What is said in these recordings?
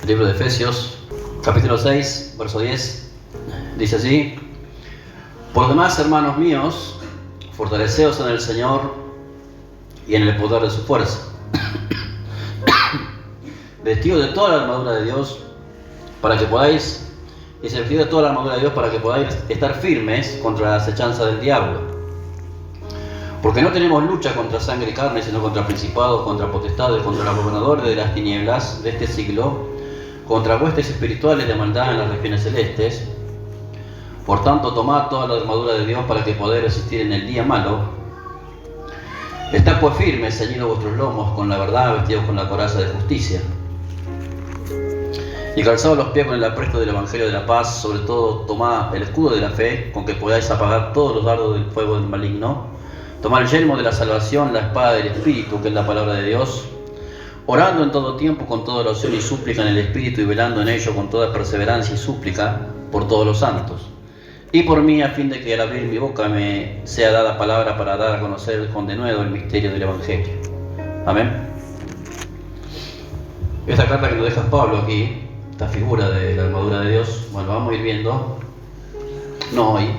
Libro de Efesios, capítulo 6, verso 10, dice así: Por lo demás, hermanos míos, fortaleceos en el Señor y en el poder de su fuerza. Vestidos de toda la armadura de Dios, para que podáis, vestidos de toda la armadura de Dios para que podáis estar firmes contra la acechanza del diablo. Porque no tenemos lucha contra sangre y carne, sino contra principados, contra potestades, contra los gobernadores de las tinieblas de este siglo, contra huestes espirituales de maldad en las regiones celestes. Por tanto, tomad toda la armadura de Dios para que podáis resistir en el día malo. Estad pues firmes, ceñidos vuestros lomos con la verdad, vestidos con la coraza de justicia, y calzados los pies con el apresto del Evangelio de la paz. Sobre todo, tomad el escudo de la fe, con que podáis apagar todos los dardos del fuego del maligno. Tomad el yelmo de la salvación, la espada del Espíritu, que es la palabra de Dios, orando en todo tiempo con toda oración y súplica en el Espíritu, y velando en ello con toda perseverancia y súplica por todos los santos, y por mí, a fin de que al abrir mi boca me sea dada palabra para dar a conocer con denuedo el misterio del Evangelio. Amén. Esta carta que nos deja Pablo aquí, esta figura de la armadura de Dios, bueno, vamos a ir viendo, no hoy,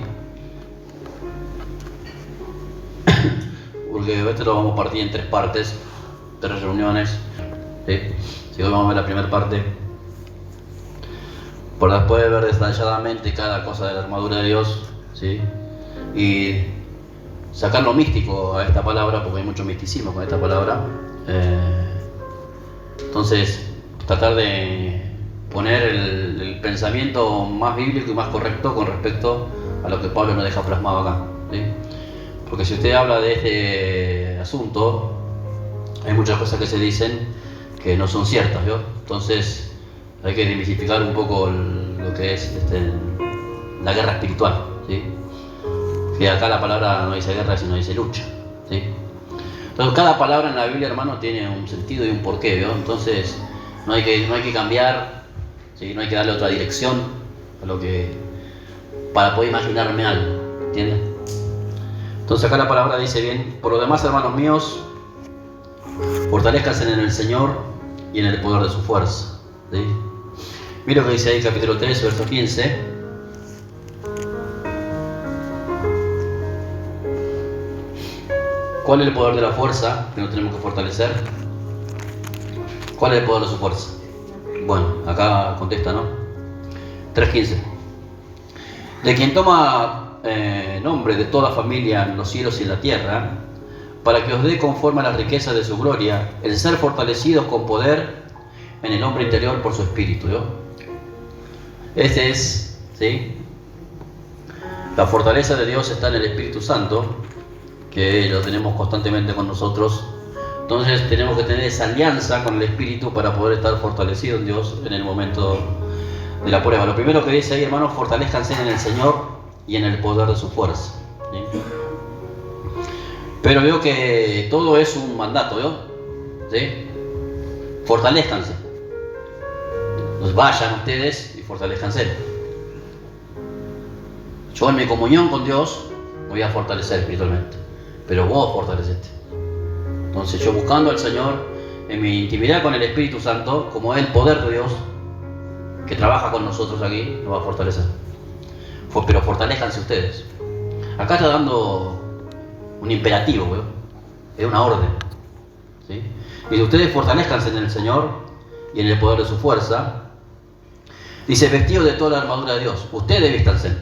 porque esto lo vamos a partir en 3 partes, 3 reuniones. ¿Sí? Si hoy vamos a ver la primera parte, para después ver detalladamente cada cosa de la armadura de Dios, ¿sí? Y sacar lo místico a esta palabra, porque hay mucho misticismo con esta palabra. Entonces, tratar de poner el pensamiento más bíblico y más correcto con respecto a lo que Pablo nos deja plasmado acá, ¿sí? Porque si usted habla de este asunto, hay muchas cosas que se dicen que no son ciertas, ¿vio? Entonces hay que demitificar un poco lo que es la guerra espiritual, ¿sí? Que acá la palabra no dice guerra, sino dice lucha, ¿sí? Entonces cada palabra en la Biblia, hermano, tiene un sentido y un porqué, ¿vio? Entonces no hay que cambiar, ¿sí? No hay que darle otra dirección a lo que, para poder imaginarme algo, ¿entiendes? Entonces acá la palabra dice bien: por lo demás, hermanos míos, fortalezcanse en el Señor y en el poder de su fuerza, ¿sí? Mira lo que dice ahí capítulo 3, verso 15. ¿Cuál es el poder de la fuerza que nos tenemos que fortalecer? ¿Cuál es el poder de su fuerza? Bueno, acá contesta, ¿no? 3.15. De quien toma nombre de toda familia en los cielos y en la tierra, para que os dé conforme a las riquezas de su gloria, el ser fortalecidos con poder en el hombre interior por su espíritu, ¿no? Este es, ¿sí? La fortaleza de Dios está en el Espíritu Santo, que lo tenemos constantemente con nosotros. Entonces tenemos que tener esa alianza con el Espíritu para poder estar fortalecidos en Dios en el momento de la prueba. Lo primero que dice ahí, hermanos: fortalezcanse en el Señor y en el poder de su fuerza, ¿sí? Pero veo que todo es un mandato, ¿no? ¿Sí? Fortalezcanse. Pues vayan ustedes y fortalezcanse. Yo en mi comunión con Dios me voy a fortalecer espiritualmente, pero vos fortalecete. Entonces yo, buscando al Señor en mi intimidad con el Espíritu Santo, como es el poder de Dios que trabaja con nosotros aquí, nos va a fortalecer. Pero fortalezcanse ustedes. Acá está dando un imperativo, ¿no? Es una orden, ¿sí? Y ustedes fortalezcanse en el Señor y en el poder de su fuerza. Dice: vestidos de toda la armadura de Dios. Ustedes vístanse.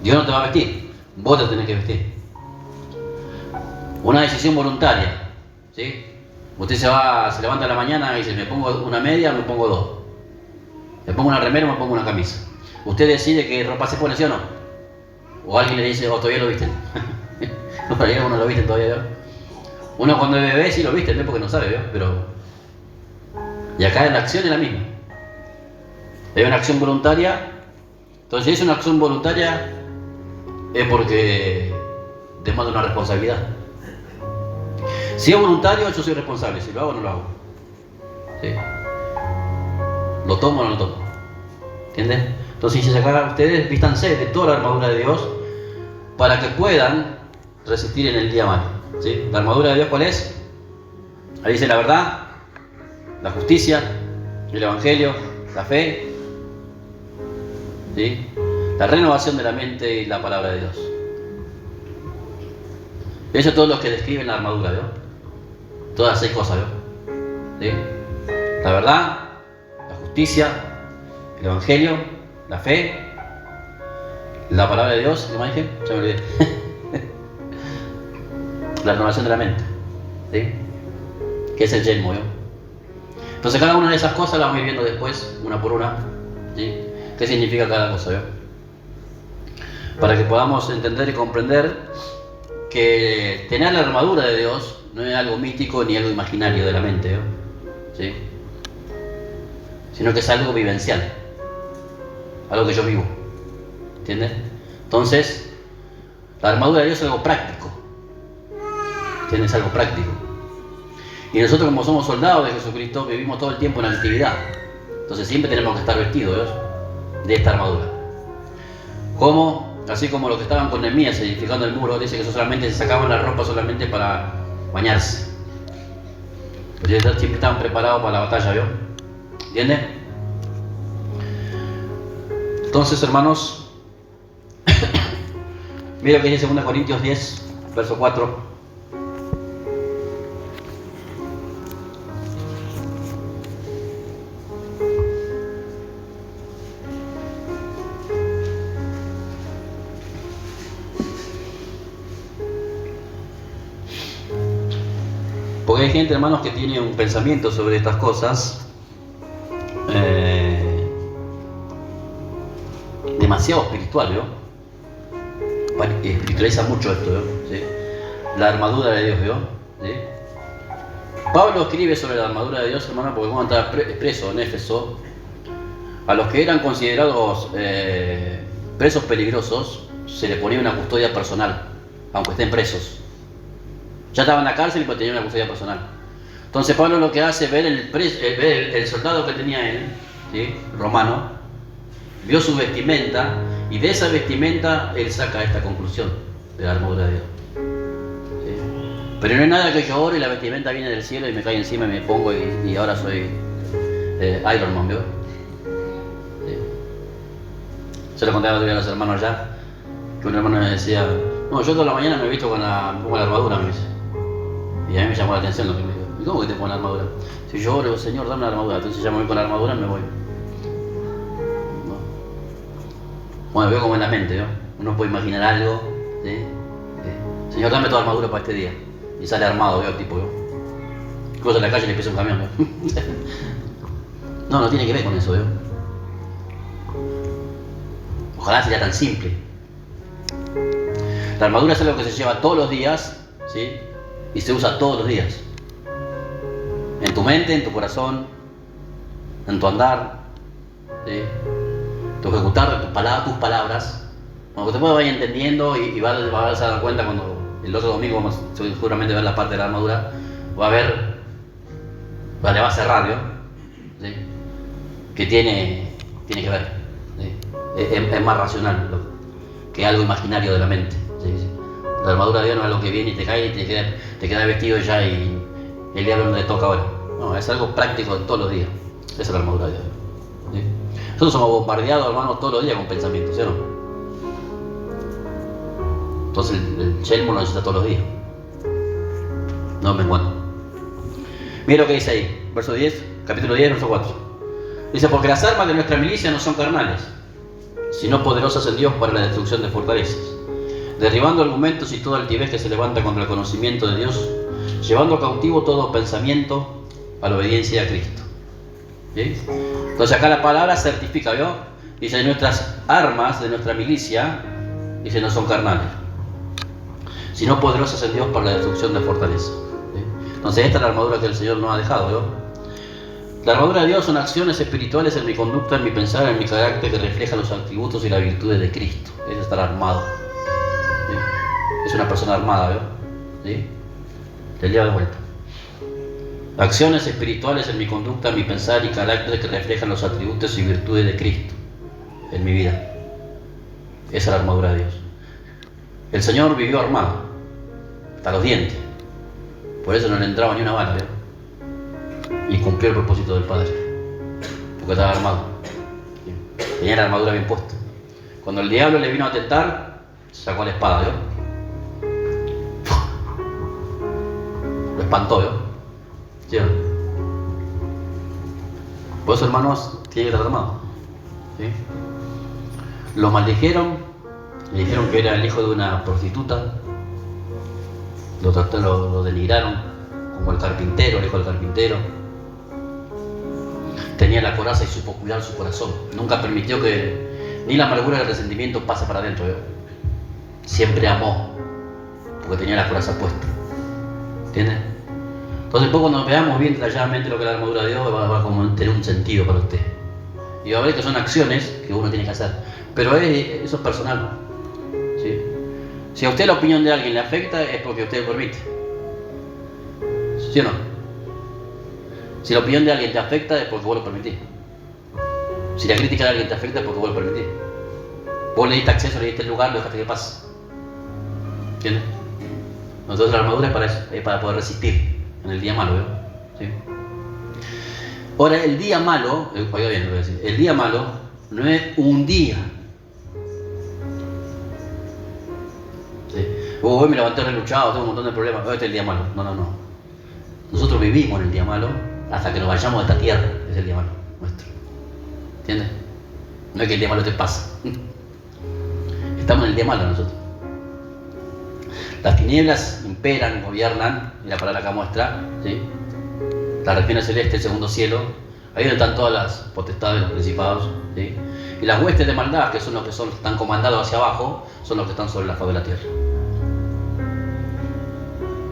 Dios no te va a vestir, vos te tenés que vestir. Una decisión voluntaria, ¿sí? Usted se levanta a la mañana y dice: me pongo una media, me pongo 2. Me pongo una remera, me pongo una camisa. Usted decide qué ropa se pone, ¿sí o no? O alguien le dice: oh, todavía lo visten. No, para algunos lo visten todavía, ¿no? Uno cuando es bebé sí lo viste, ¿no? Porque no sabe, ¿no? Pero... Y acá la acción es la misma. Hay una acción voluntaria. Entonces, si es una acción voluntaria, es porque demanda una responsabilidad. Si es voluntario, yo soy responsable. Si lo hago o no lo hago, ¿sí? ¿Lo tomo o no lo tomo? ¿Entiendes? Entonces dice acá: ustedes vístanse de toda la armadura de Dios para que puedan resistir en el día malo, ¿sí? ¿La armadura de Dios cuál es? Ahí dice la verdad, la justicia, el Evangelio, la fe, ¿sí? La renovación de la mente y la palabra de Dios. Eso es todo lo que describe la armadura, ¿vio? Todas las 6 cosas, ¿vio? ¿Sí? La verdad, la justicia, el Evangelio, la fe, la palabra de Dios, ¿qué más dije? Ya me olvidé. La renovación de la mente, ¿sí? Que es el yelmo, ¿vio? Entonces cada una de esas cosas las vamos a ir viendo después, una por una, ¿sí? ¿Qué significa cada cosa, ¿vio? Para que podamos entender y comprender que tener la armadura de Dios no es algo místico ni algo imaginario de la mente, ¿vio? ¿Sí? Sino que es algo vivencial, algo que yo vivo, ¿entiendes? Entonces, la armadura de Dios es algo práctico, ¿entiendes? Es algo práctico. Y nosotros, como somos soldados de Jesucristo, vivimos todo el tiempo en actividad. Entonces siempre tenemos que estar vestidos, ¿ves? De esta armadura. Así como los que estaban con Nehemías edificando el muro, dice que solamente se sacaban la ropa solamente para bañarse. Porque siempre estaban preparados para la batalla, ¿vio? ¿Entiendes? Entonces, hermanos, mira lo que dice 2 Corintios 10, verso 4. Porque hay gente, hermanos, que tiene un pensamiento sobre estas cosas demasiado espiritual, ¿vio? Espiritualiza mucho esto, ¿vio? ¿Sí? La armadura de Dios, ¿vio? ¿Sí? Pablo escribe sobre la armadura de Dios, hermano, porque cuando estaba preso en Éfeso, a los que eran considerados presos peligrosos, se les ponía una custodia personal, aunque estén presos. Ya estaba en la cárcel y pues tenía una custodia personal. Entonces Pablo lo que hace es ver el soldado que tenía él, ¿sí? Romano, vio su vestimenta y de esa vestimenta él saca esta conclusión de la armadura de Dios. ¿Sí? Pero no es nada que yo ore y la vestimenta viene del cielo y me cae encima y me pongo y ahora soy Iron Man, ¿vio? ¿Sí? Se lo contaba a los hermanos allá, que un hermano me decía, no, yo toda la mañana me he visto con la armadura, me dice. Y a mí me llamó la atención lo que me dijo. ¿Y cómo que te pones la armadura? Si yo oro, Señor, dame la armadura. Entonces ya me voy con la armadura y me voy. ¿No? Bueno, veo como en la mente, ¿no? Uno puede imaginar algo, ¿sí? Señor, dame toda la armadura para este día. Y sale armado, veo el tipo, ¿no? Cruza en la calle y le pisa un camión, ¿no? No tiene que ver con eso, ¿no? Ojalá sería tan simple. La armadura es algo que se lleva todos los días, ¿sí? Y se usa todos los días. En tu mente, en tu corazón, en tu andar, ¿sí? Tu ejecutar tus palabras. Cuando te vayas entendiendo y vas a dar cuenta cuando el otro domingo vamos seguramente a ver la parte de la armadura, le va a cerrar, ¿no? ¿Sí? Que tiene que ver, ¿sí? Es más racional que algo imaginario de la mente, ¿sí? La armadura de Dios no es algo que viene y te cae y te queda vestido ya y el diablo no te toca ahora. No, es algo práctico de todos los días. Esa es la armadura de Dios, ¿sí? Nosotros somos bombardeados, hermanos, todos los días con pensamientos, ¿sí o no? Entonces el yelmo lo necesita todos los días. No me encuentro. Mira lo que dice ahí, verso 10, capítulo 10, verso 4. Dice, porque las armas de nuestra milicia no son carnales, sino poderosas en Dios para la destrucción de fortalezas, derribando argumentos y toda altivez que se levanta contra el conocimiento de Dios, llevando cautivo todo pensamiento a la obediencia a Cristo. ¿Sí? Entonces acá la palabra certifica, ¿vio? Dice, nuestras armas de nuestra milicia, dice, no son carnales, sino poderosas en Dios para la destrucción de fortalezas. ¿Sí? Entonces esta es la armadura que el Señor nos ha dejado, ¿vio? La armadura de Dios son acciones espirituales en mi conducta, en mi pensar, en mi carácter, que reflejan los atributos y las virtudes de Cristo. Es estar armado. ¿Sí? Es una persona armada, ¿vio? ¿Sí? Te lleva de vuelta. Acciones espirituales en mi conducta, en mi pensar y carácter, que reflejan los atributos y virtudes de Cristo en mi vida. Esa es la armadura de Dios. El Señor vivió armado hasta los dientes. Por eso no le entraba ni una bala, ¿vio? y cumplió el propósito del Padre, porque estaba armado, tenía la armadura bien puesta. Cuando el diablo le vino a tentar, sacó la espada, ¿vio? Lo espantó, ¿vio? ¿Sí o no? Por eso, hermanos, tiene que estar armado, ¿sí? Lo maldijeron, le dijeron que era el hijo de una prostituta, lo denigraron como el carpintero, el hijo del carpintero. Tenía la coraza y supo cuidar su corazón. Nunca permitió que ni la amargura ni el resentimiento pase para adentro, ¿vio? Siempre amó, porque tenía la coraza puesta. ¿Entiendes? Entonces, después cuando veamos bien detalladamente lo que es la armadura de Dios, va a tener un sentido para usted. Y va a ver que son acciones que uno tiene que hacer. Pero eso es personal, ¿sí? Si a usted la opinión de alguien le afecta, es porque usted lo permite. ¿Sí o no? Si la opinión de alguien te afecta, es porque vos lo permitís. Si la crítica de alguien te afecta, es porque vos lo permitís. Vos le diste acceso, le diste el lugar, lo dejaste que pase. ¿Entiendes? Entonces la armadura es para eso, es para poder resistir en el día malo, ¿veo? ¿Sí? Ahora, el día malo, oiga bien lo voy a decir, el día malo no es un día. ¿Sí? Hoy me levanté reluchado, tengo un montón de problemas, este es el día malo. No. Nosotros vivimos en el día malo hasta que nos vayamos de esta tierra, es el día malo nuestro. ¿Entiendes? No es que el día malo te pasa. Estamos en el día malo nosotros. Las tinieblas imperan, gobiernan, y la palabra acá muestra, ¿sí? La región celeste, el segundo cielo, ahí donde están todas las potestades, los principados, ¿sí? Y las huestes de maldad, que son los que están comandados hacia abajo, son los que están sobre la faz de la tierra.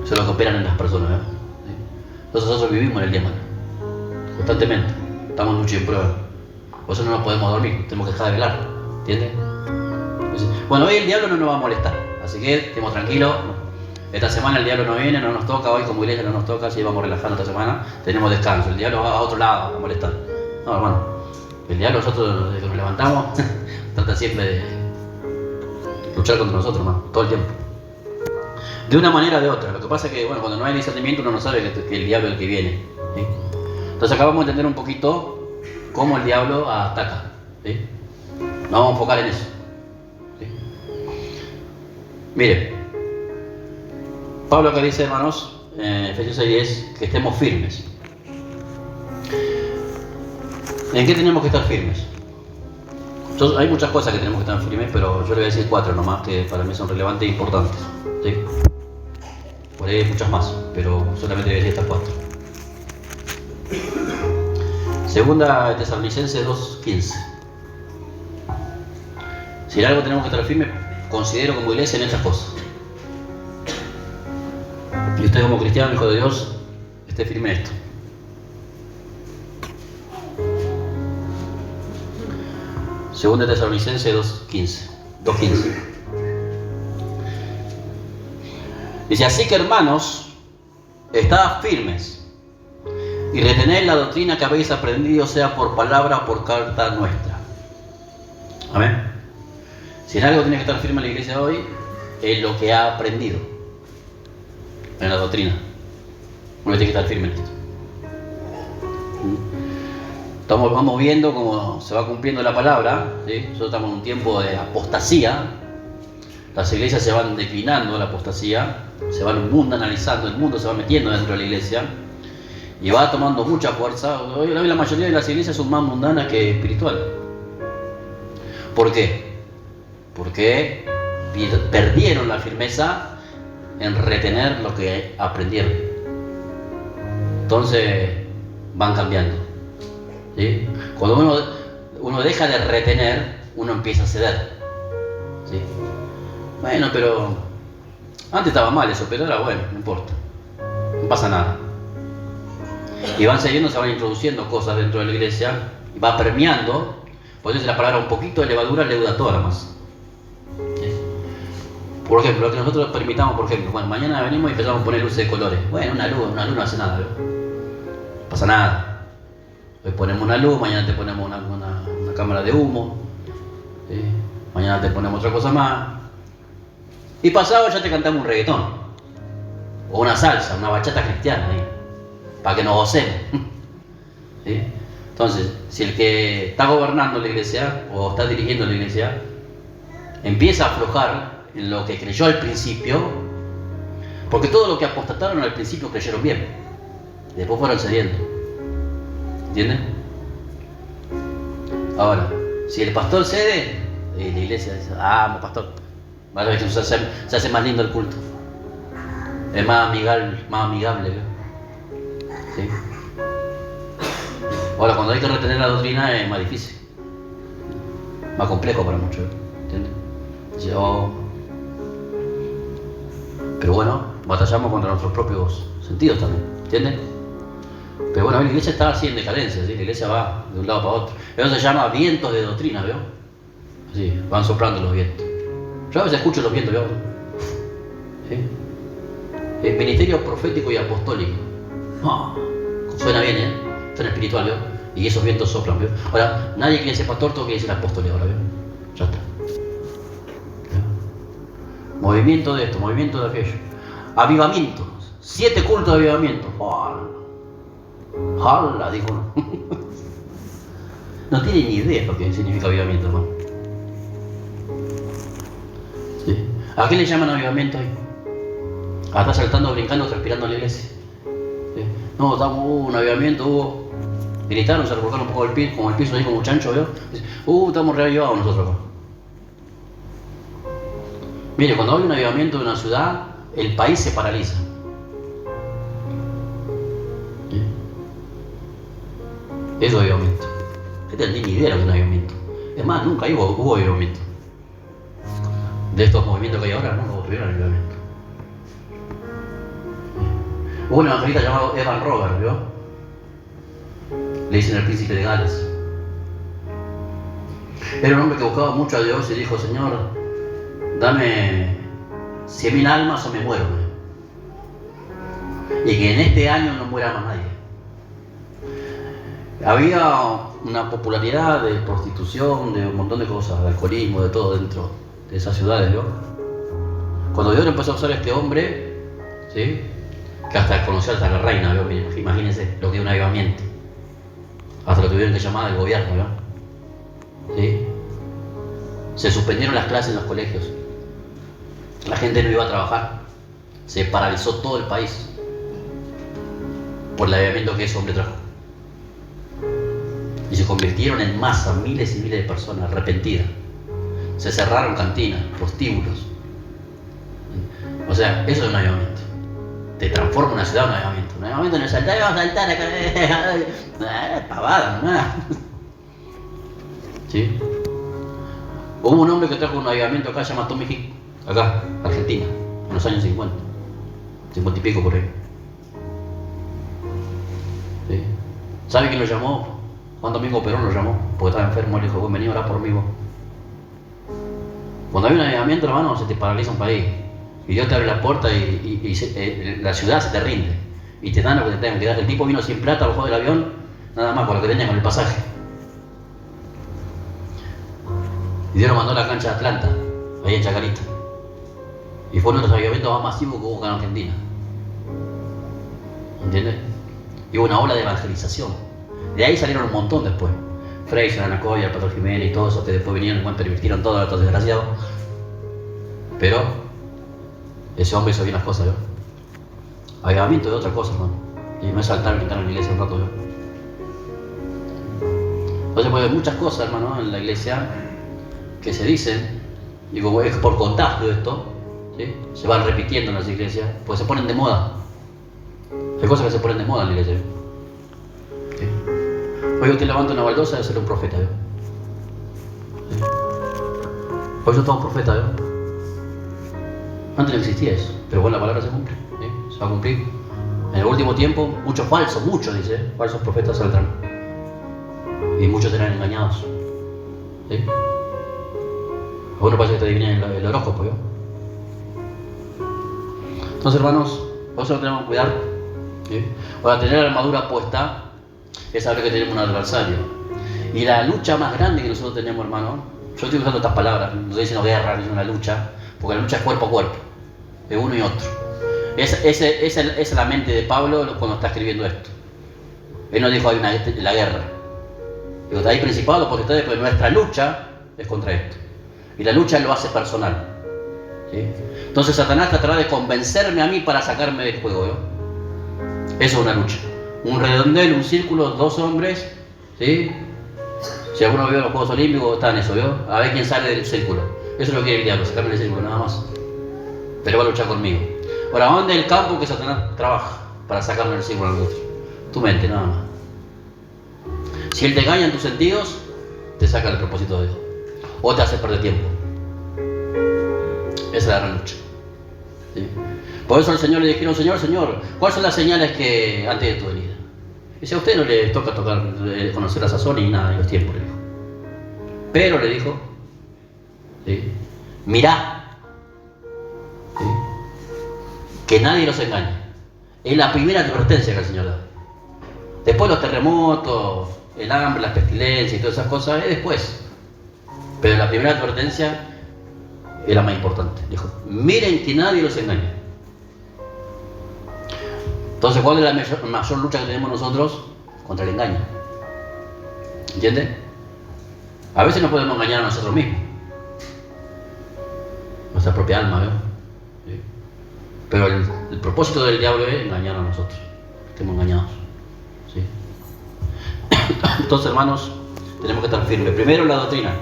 Son los que operan en las personas, ¿verdad? ¿Sí? Entonces nosotros vivimos en el día malo, constantemente, estamos en lucha y en prueba. Por eso no nos podemos dormir, tenemos que dejar de velar, ¿entiendes? Bueno, hoy el diablo no nos va a molestar, así que estemos tranquilos. Esta semana el diablo no viene, no nos toca, hoy como iglesia no nos toca, si vamos relajando esta semana, tenemos descanso. El diablo va a otro lado a molestar. No, hermano, el diablo nosotros desde que nos levantamos trata siempre de luchar contra nosotros, hermano, todo el tiempo. De una manera o de otra. Lo que pasa es que, bueno, cuando no hay discernimiento uno no sabe que el diablo es el que viene, ¿sí? Entonces acá vamos a entender un poquito cómo el diablo ataca, ¿sí? Nos vamos a enfocar en eso, ¿sí? Mire, Pablo acá dice, hermanos, en Efesios 6:10, que estemos firmes. ¿En qué tenemos que estar firmes? Hay muchas cosas que tenemos que estar firmes, pero yo le voy a decir 4 nomás, que para mí son relevantes e importantes, ¿sí? Por ahí hay muchas más, pero solamente le voy a decir estas 4. Segunda Tesalonicenses 2:15. Si en algo tenemos que estar firmes, considero como iglesia en estas cosas. Y usted como cristiano, hijo de Dios, esté firme en esto. Segunda Tesalonicenses 2:15. Dice, así que hermanos, estad firmes y retened la doctrina que habéis aprendido, sea por palabra o por carta nuestra. Amén. Si en algo tiene que estar firme en la iglesia hoy, es lo que ha aprendido en la doctrina. Uno tiene que estar firme en esto. Vamos viendo cómo se va cumpliendo la palabra, ¿sí? Nosotros estamos en un tiempo de apostasía. Las iglesias se van declinando a la apostasía, se va el mundo analizando, el mundo se va metiendo dentro de la iglesia y va tomando mucha fuerza. Hoy la mayoría de las iglesias son más mundanas que espirituales. ¿Por qué? Porque perdieron la firmeza en retener lo que aprendieron. Entonces van cambiando, ¿sí? Cuando uno deja de retener, uno empieza a ceder, ¿sí? Bueno, pero antes estaba mal eso, pero ahora bueno, no importa, no pasa nada. Y van siguiendo, se van introduciendo cosas dentro de la iglesia y va permeando. Por eso la palabra un poquito de levadura leuda toda la masa. Por ejemplo, lo que nosotros permitamos, por ejemplo, bueno, mañana venimos y empezamos a poner luces de colores. Bueno, una luz no hace nada, ¿no? No pasa nada. Hoy ponemos una luz, mañana te ponemos una cámara de humo, ¿sí? Mañana te ponemos otra cosa más. Y pasado ya te cantamos un reggaetón. O una salsa, una bachata cristiana, ¿sí? Para que nos gocemos. ¿Sí? Entonces, si el que está gobernando la iglesia o está dirigiendo la iglesia empieza a aflojar en lo que creyó al principio, porque todo lo que apostataron al principio creyeron bien, después fueron cediendo. ¿Entienden? Ahora, si el pastor cede, la iglesia dice, pastor, se hace más lindo el culto, es más amigable, ¿no? ¿Sí? Ahora, cuando hay que retener la doctrina es más difícil, más complejo para muchos, ¿entiendes? Pero bueno, batallamos contra nuestros propios sentidos también, ¿entiendes? Pero bueno, la iglesia está así en decadencia, ¿sí? La iglesia va de un lado para otro. Eso se llama vientos de doctrina, ¿veo? Así, van soplando los vientos. Yo a veces escucho los vientos, ¿veo? ¿Sí? El ministerio profético y apostólico. Suena bien, ¿eh? Suena espiritual, ¿veo? Y esos vientos soplan, ¿veo? Ahora, nadie quiere ser pastor, todo quiere ser apóstol ahora, ¿veo? Ya está. ¿Veo? Movimiento de esto, movimiento de aquello. Avivamiento. 7 cultos de avivamiento. ¡Hala! Dijo. No tiene ni idea lo que significa avivamiento, hermano. ¿Sí? ¿A qué le llaman avivamiento ahí? A estar saltando, brincando, transpirando en la iglesia. ¿Sí? No, hubo un avivamiento, gritaron, se revolcaron un poco el piso, como el piso ahí como chancho, ¿veo? Estamos reavivados nosotros acá. Mire, cuando hay un avivamiento de una ciudad, el país se paraliza. ¿Sí? Eso es avivamiento. No tenía ni idea de un avivamiento. Es más, nunca hubo avivamiento. De estos movimientos que hay ahora, no tuvieron avivamiento. Hubo un evangelista llamado Evan Roberts, ¿vio? Le dicen el príncipe de Gales. Era un hombre que buscaba mucho a Dios y dijo, Señor, dame 100.000 almas o me muero. Y que en este año no muera más nadie. Había una popularidad de prostitución, de un montón de cosas, de alcoholismo, de todo dentro de esas ciudades, ¿vio? Cuando Dios empezó a usar a este hombre, ¿sí? Que hasta conoció hasta la reina, ¿vio? Imagínense lo que es un avivamiento. Hasta lo tuvieron que llamar al gobierno, ¿vio? ¿Sí? Se suspendieron las clases en los colegios. La gente no iba a trabajar. Se paralizó todo el país por el avivamiento que ese hombre trajo. Y se convirtieron en masa, miles y miles de personas arrepentidas. Se cerraron cantinas, prostíbulos. O sea, eso es un avivamiento. Te transforma una ciudad en un avivamiento. Un avivamiento no es saltar, vamos a saltar acá. Pavada, nada. ¿Sí? Hubo un hombre que trajo un avivamiento acá, llamado Tommy Hick, acá, Argentina, en los años 50. 50 y pico por ahí. ¿Sí? ¿Sabe quién lo llamó? Juan Domingo Perón lo llamó, porque estaba enfermo, le dijo, vení a orar por mí vos. Cuando hay un avivamiento, hermano, se te paraliza un país. Y Dios te abre la puerta y la ciudad se te rinde. Y te dan lo que te tengan que dar. El tipo vino sin plata, bajó del avión, nada más, con lo que tenía con el pasaje. Y Dios lo mandó a la cancha de Atlanta, ahí en Chacarita. Y fue uno de los avivamientos más masivos que hubo acá en Argentina. ¿Entiendes? Y hubo una ola de evangelización. De ahí salieron un montón después. Fraser, Anacoya, el Pastor Jiménez y todo eso que después vinieron y pervirtieron todo a estos desgraciados. Pero ese hombre hizo bien las cosas, ¿no? Avivamiento de otra cosa, hermano. Y me saltar brincar en la iglesia un rato, ¿no? Entonces puede haber muchas cosas, hermano, en la iglesia que se dicen, y como es por contagio esto, ¿sí? Se van repitiendo en las iglesias, pues se ponen de moda. Hay cosas que se ponen de moda en la iglesia, ¿sí? Hoy usted levanta una baldosa de ser un profeta, ¿no? ¿Sí? Hoy yo soy un profeta, ¿no? Antes no existía eso, pero bueno, la palabra se cumple, ¿sí? Se va a cumplir. En el último tiempo, muchos dice, falsos profetas saldrán. Y muchos serán engañados. ¿Sí? A uno parece que te adivinen el horóscopo, ¿no? Entonces, hermanos, por eso tenemos que cuidar. ¿Sí? Para tener la armadura puesta, es saber que tenemos un adversario. Y la lucha más grande que nosotros tenemos, hermano, yo estoy usando estas palabras, no estoy diciendo guerra, no es una lucha, porque la lucha es cuerpo a cuerpo, de uno y otro. Esa es la mente de Pablo cuando está escribiendo esto. Él no dijo hay la guerra. Digo, hay principados, potestades, pero nuestra lucha es contra esto. Y la lucha lo hace personal. ¿Sí? Entonces Satanás tratará de convencerme a mí para sacarme del juego. ¿Yo? Eso es una lucha. Un redondel, un círculo, dos hombres. ¿Sí? Si alguno vio los Juegos Olímpicos, está en eso. ¿Vio? A ver quién sale del círculo. Eso es lo que quiere el diablo, sacarme del círculo, nada más. Pero va a luchar conmigo. Ahora, ¿dónde es el campo que Satanás trabaja para sacarme del círculo al otro? Tu mente, nada más. Si él te engaña en tus sentidos, te saca del propósito de Dios. O te hace perder tiempo. Esa es la gran lucha. ¿Sí? Por eso al Señor le dijeron, Señor, ¿cuáles son las señales que antes de tu venida? Dice, a usted no le toca conocer la sazón ni nada de los tiempos, le dijo. Pero le dijo, ¿sí? Mirá, ¿sí? Que nadie los engañe. Es la primera advertencia que el Señor da. Después los terremotos, el hambre, las pestilencias y todas esas cosas, es después. Pero la primera advertencia es la más importante. Dijo, miren que nadie los engañe. Entonces, ¿cuál es la mayor lucha que tenemos nosotros? Contra el engaño. ¿Entiendes? A veces nos podemos engañar a nosotros mismos. Nuestra propia alma, ¿no? ¿Sí? Pero el propósito del diablo es engañar a nosotros. Estemos engañados. ¿Sí? Entonces, hermanos, tenemos que estar firmes. Primero, la doctrina.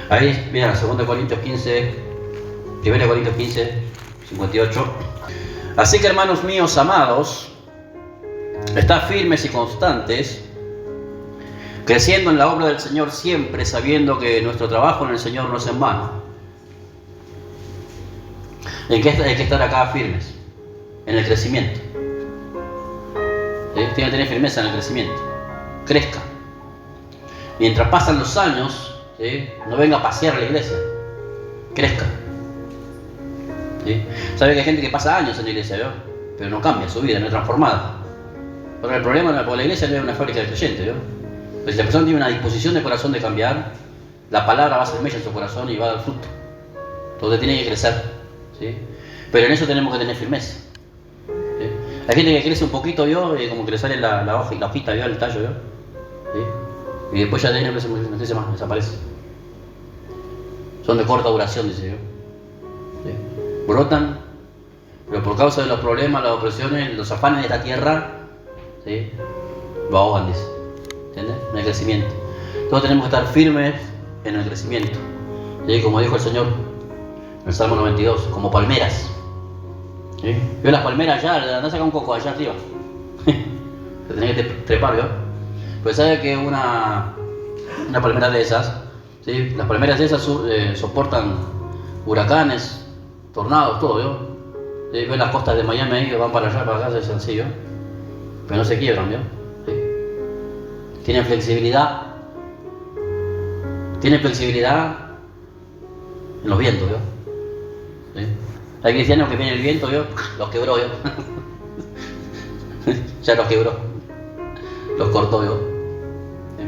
Ahí, mira, 2 Corintios 15, 1 Corintios 15, 58. Así que, hermanos míos amados, estad firmes y constantes, creciendo en la obra del Señor siempre, sabiendo que nuestro trabajo en el Señor no es en vano. ¿En qué hay que estar acá firmes? En el crecimiento. ¿Sí? Tiene que tener firmeza en el crecimiento. Crezca. Mientras pasan los años, ¿sí? No venga a pasear a la iglesia. Crezca. ¿Sí? Sabe que hay gente que pasa años en la iglesia, ¿no? Pero no cambia su vida, no es transformada. Pero el problema es que la iglesia no es una fábrica de creyentes, ¿no? Pero si la persona tiene una disposición de corazón de cambiar, la palabra va a ser mella en su corazón y va a dar fruto. Entonces tiene que crecer, ¿sí? Pero en eso tenemos que tener firmeza. ¿Sí? Hay gente que crece un poquito, ¿vio? Como que le sale la hojita, ¿vio? El tallo, ¿vio? ¿Sí? Y después ya no crece más, desaparece. Son de corta duración, dice yo. ¿Sí? Brotan, pero por causa de los problemas, las opresiones, los afanes de esta tierra, ¿sí? Lo ahogan, dice. ¿Entiendes? En el crecimiento. Todos tenemos que estar firmes en el crecimiento. ¿Sí? Como dijo el Señor en el Salmo 92, como palmeras. ¿Sí? Vio las palmeras allá, andá a sacar un coco allá arriba. Se tenía que trepar, ¿vio? Pues sabe que una palmera de esas, ¿sí? Las palmeras de esas soportan huracanes, tornados, todo, ¿vio? ¿Sí? Ven las costas de Miami ahí que van para allá, para acá, es sencillo. Pero no se quiebran, ¿vio? ¿Sí? Tienen flexibilidad. Tienen flexibilidad en los vientos, ¿vio? ¿Sí? Hay cristianos que viene el viento, ¿vio? Los quebró, ¿vio? Ya los quebró. Los cortó, ¿vio? ¿Sí?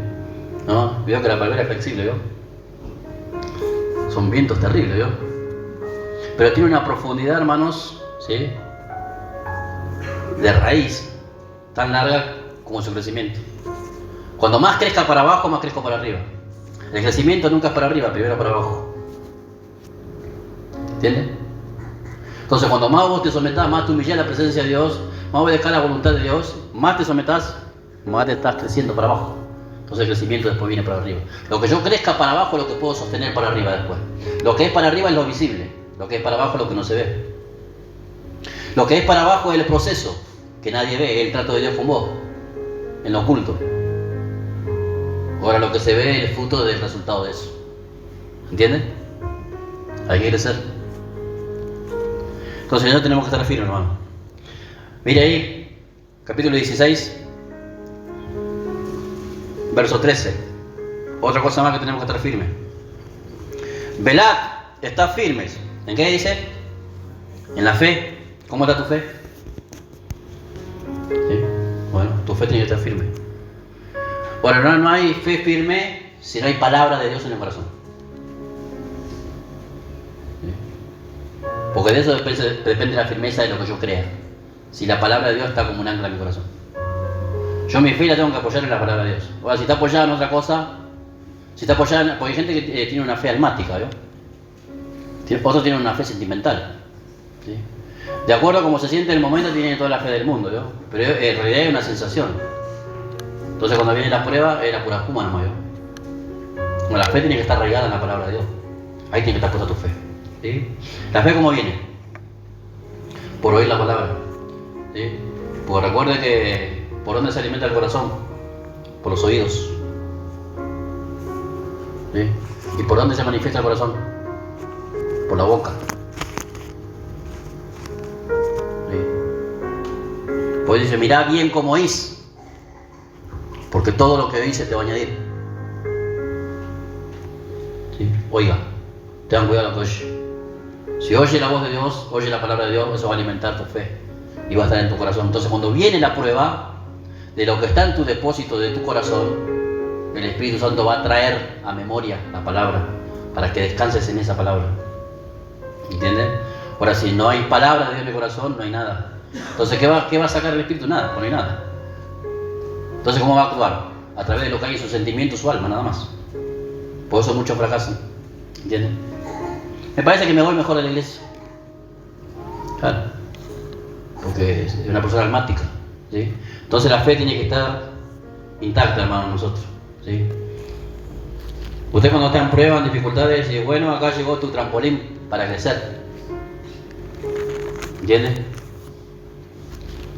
¿No? Vio que la palmera es flexible, ¿vio? Son vientos terribles, ¿vio? Pero tiene una profundidad, hermanos, ¿sí? De raíz tan larga como su crecimiento. Cuando más crezca para abajo, más crezco para arriba. El crecimiento nunca es para arriba, primero para abajo. ¿Entiendes? Entonces, cuando más vos te sometás, más te humillás a la presencia de Dios, más obedezcás la voluntad de Dios, más te sometás, más te estás creciendo para abajo. Entonces el crecimiento después viene para arriba. Lo que yo crezca para abajo es lo que puedo sostener para arriba después. Lo que es para arriba es lo visible. Lo que es para abajo es lo que no se ve. Lo que es para abajo es el proceso, que nadie ve, es el trato de Dios con vos, en lo oculto. Ahora lo que se ve es el fruto del resultado de eso. ¿Entienden? Hay que crecer. Entonces ya tenemos que estar firmes, hermano. Mire ahí, capítulo 16, verso 13. Otra cosa más que tenemos que estar firmes. Velad, estad firmes. ¿En qué dice? En la fe. ¿Cómo está tu fe? ¿Sí? Bueno, tu fe tiene que estar firme. Bueno, no hay fe firme si no hay palabra de Dios en el corazón. ¿Sí? Porque de eso depende la firmeza de lo que yo crea. Si la palabra de Dios está como un ancla en mi corazón. Yo mi fe la tengo que apoyar en la palabra de Dios. Ahora, si está apoyada en otra cosa, si está apoyada en... Porque hay gente que tiene una fe almática, ¿vio? Otros tienen una fe sentimental, ¿sí? De acuerdo a cómo se siente en el momento, tienen toda la fe del mundo, ¿vio? Pero en realidad es una sensación. Entonces cuando viene la prueba, es la pura espuma nomás, ¿vio? Bueno, la fe tiene que estar arraigada en la palabra de Dios. Ahí tiene que estar puesta tu fe, ¿sí? La fe, ¿cómo viene? Por oír la palabra, ¿sí? Porque recuerde que ¿por dónde se alimenta el corazón? Por los oídos, ¿sí? ¿Y por dónde se manifiesta el corazón? Por la boca, ¿sí? Pues dice, mirá bien cómo oís, porque todo lo que oís se te va a añadir, ¿sí? Oiga, tengan cuidado lo que oye. Si oye la voz de Dios, oye la palabra de Dios, eso va a alimentar tu fe y va a estar en tu corazón. Entonces cuando viene la prueba de lo que está en tu depósito de tu corazón, el Espíritu Santo va a traer a memoria la palabra para que descanses en esa palabra. ¿Entienden? Ahora, si no hay palabra de Dios en el corazón, no hay nada. Entonces, ¿qué va a sacar el Espíritu? Nada, no hay nada. Entonces, ¿cómo va a actuar? A través de lo que hay en su sentimiento, su alma, nada más. Por eso muchos fracasan. ¿Entienden? Me parece que me voy mejor de la iglesia. Claro. Porque es una persona almática, ¿sí? Entonces la fe tiene que estar intacta, hermano, nosotros, ¿sí? Usted cuando está en pruebas, en dificultades, dice, bueno, acá llegó tu trampolín para crecer. ¿Entiendes?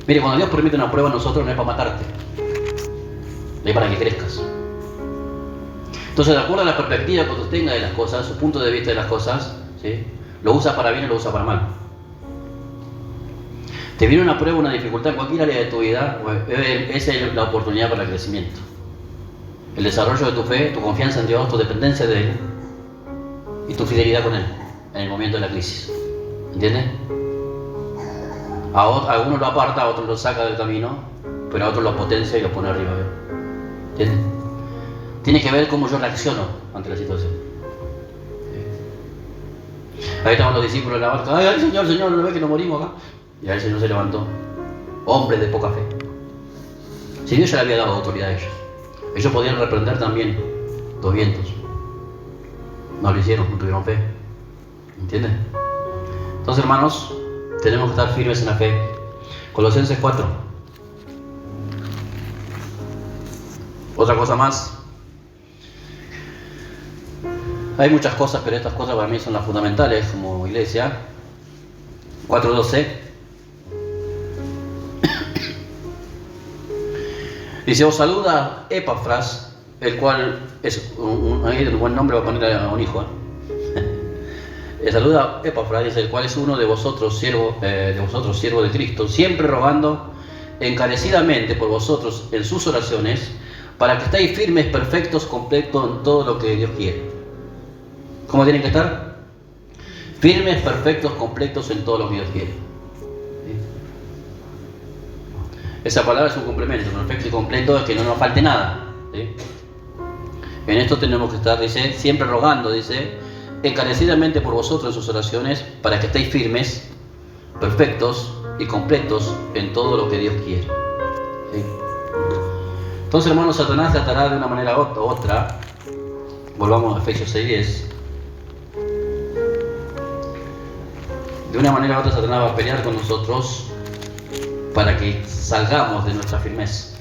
Mire, cuando Dios permite una prueba a nosotros, no es para matarte, es para que crezcas. Entonces, de acuerdo a la perspectiva que usted tenga de las cosas, su punto de vista de las cosas, ¿sí? Lo usa para bien o lo usa para mal. Te viene una prueba, una dificultad en cualquier área de tu vida, esa es la oportunidad para el crecimiento. El desarrollo de tu fe, tu confianza en Dios, tu dependencia de Él y tu fidelidad con Él en el momento de la crisis. ¿Entiendes? A algunos lo aparta, a otros lo saca del camino, pero a otros lo potencia y lo pone arriba. ¿Entiendes? Tiene que ver cómo yo reacciono ante la situación. Ahí estaban los discípulos en la barca. ¡Ay, Señor, no ve que nos morimos acá! Y ahí el Señor se levantó. Hombres de poca fe. Si Dios ya le había dado autoridad a ellos podían reprender también los vientos. No lo hicieron, no tuvieron fe. ¿Entiendes? Entonces, hermanos, tenemos que estar firmes en la fe. Colosenses 4. Otra cosa más. Hay muchas cosas, pero estas cosas para mí son las fundamentales como iglesia. 4:12. Dice, os saluda Epafras, el cual es un buen nombre, va a poner a un hijo. Saluda Epafras, dice, el cual es uno de vosotros, siervo de Cristo, siempre rogando encarecidamente por vosotros en sus oraciones, para que estéis firmes, perfectos, completos en todo lo que Dios quiere. ¿Cómo tienen que estar? Firmes, perfectos, completos en todo lo que Dios quiere. ¿Sí? Esa palabra es un complemento, perfecto y completo es que no nos falte nada. ¿Sí? En esto tenemos que estar, dice, siempre rogando, dice, encarecidamente por vosotros en sus oraciones, para que estéis firmes, perfectos y completos en todo lo que Dios quiere. ¿Sí? Entonces, hermanos, Satanás tratará de una manera u otra. Volvamos a Efesios 6:10. De una manera u otra Satanás va a pelear con nosotros para que salgamos de nuestra firmeza.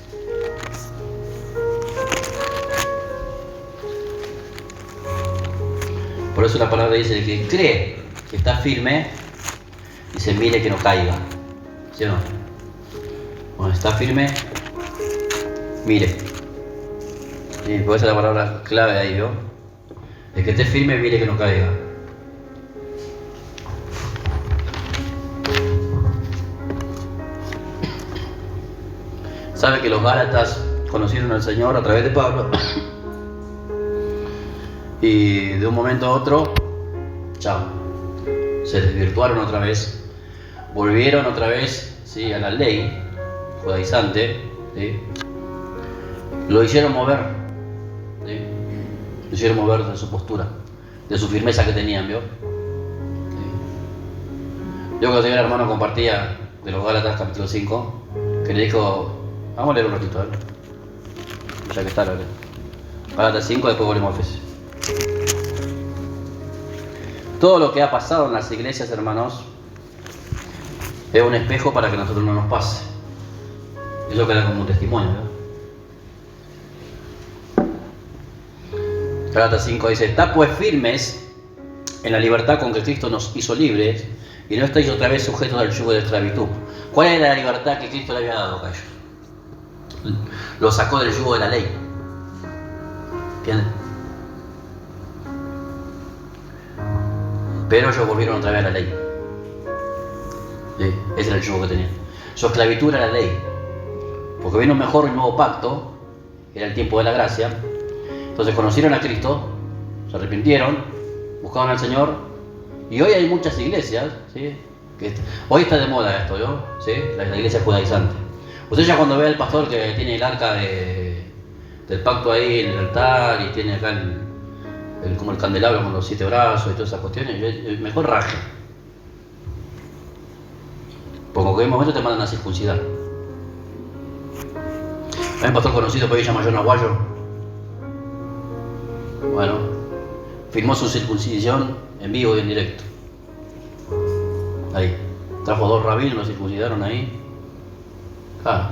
Por eso la palabra dice, el que cree que está firme, dice, mire que no caiga. ¿Sí o no? Cuando está firme, mire. Y por eso la palabra clave ahí, ¿vio? El que esté firme, mire que no caiga. Sabe que los Gálatas conocieron al Señor a través de Pablo y de un momento a otro, chao, se desvirtuaron otra vez, volvieron otra vez, ¿sí?, a la ley judaizante, ¿sí? Lo hicieron mover, ¿sí? Lo hicieron mover de su postura, de su firmeza que tenían, ¿vio? ¿Sí? Yo cuando el hermano compartía de los Gálatas capítulo 5, que le dijo, Vamos a leer un ratito, ¿eh? Ya que está la ley. Gálatas 5, después volvemos a Efesios. Todo lo que ha pasado en las iglesias, hermanos, es un espejo para que a nosotros no nos pase. Eso queda como un testimonio, ¿no? Gálatas 5 dice: Estad pues firmes en la libertad con que Cristo nos hizo libres, y no estáis otra vez sujetos al yugo de esclavitud. ¿Cuál era la libertad que Cristo le había dado a ellos? Lo sacó del yugo de la ley. ¿Entienden? Pero ellos volvieron otra vez a la ley. Sí, ese era el yugo que tenían. Su esclavitud era la ley. Porque vino mejor un nuevo pacto, era el tiempo de la gracia. Entonces conocieron a Cristo, se arrepintieron, buscaron al Señor. Y hoy hay muchas iglesias, ¿sí? Hoy está de moda esto, ¿no? ¿Sí? La iglesia judaizante. Usted ya cuando ve al pastor que tiene el arca del pacto ahí en el altar y tiene acá como el candelabro con los 7 brazos y todas esas cuestiones, mejor raje. Porque en cualquier momento te mandan a circuncidar. Hay un pastor conocido por ahí llamado John Aguayo. Bueno, filmó su circuncisión en vivo y en directo. Ahí. Trajo 2 rabinos, lo circuncidaron ahí. Claro.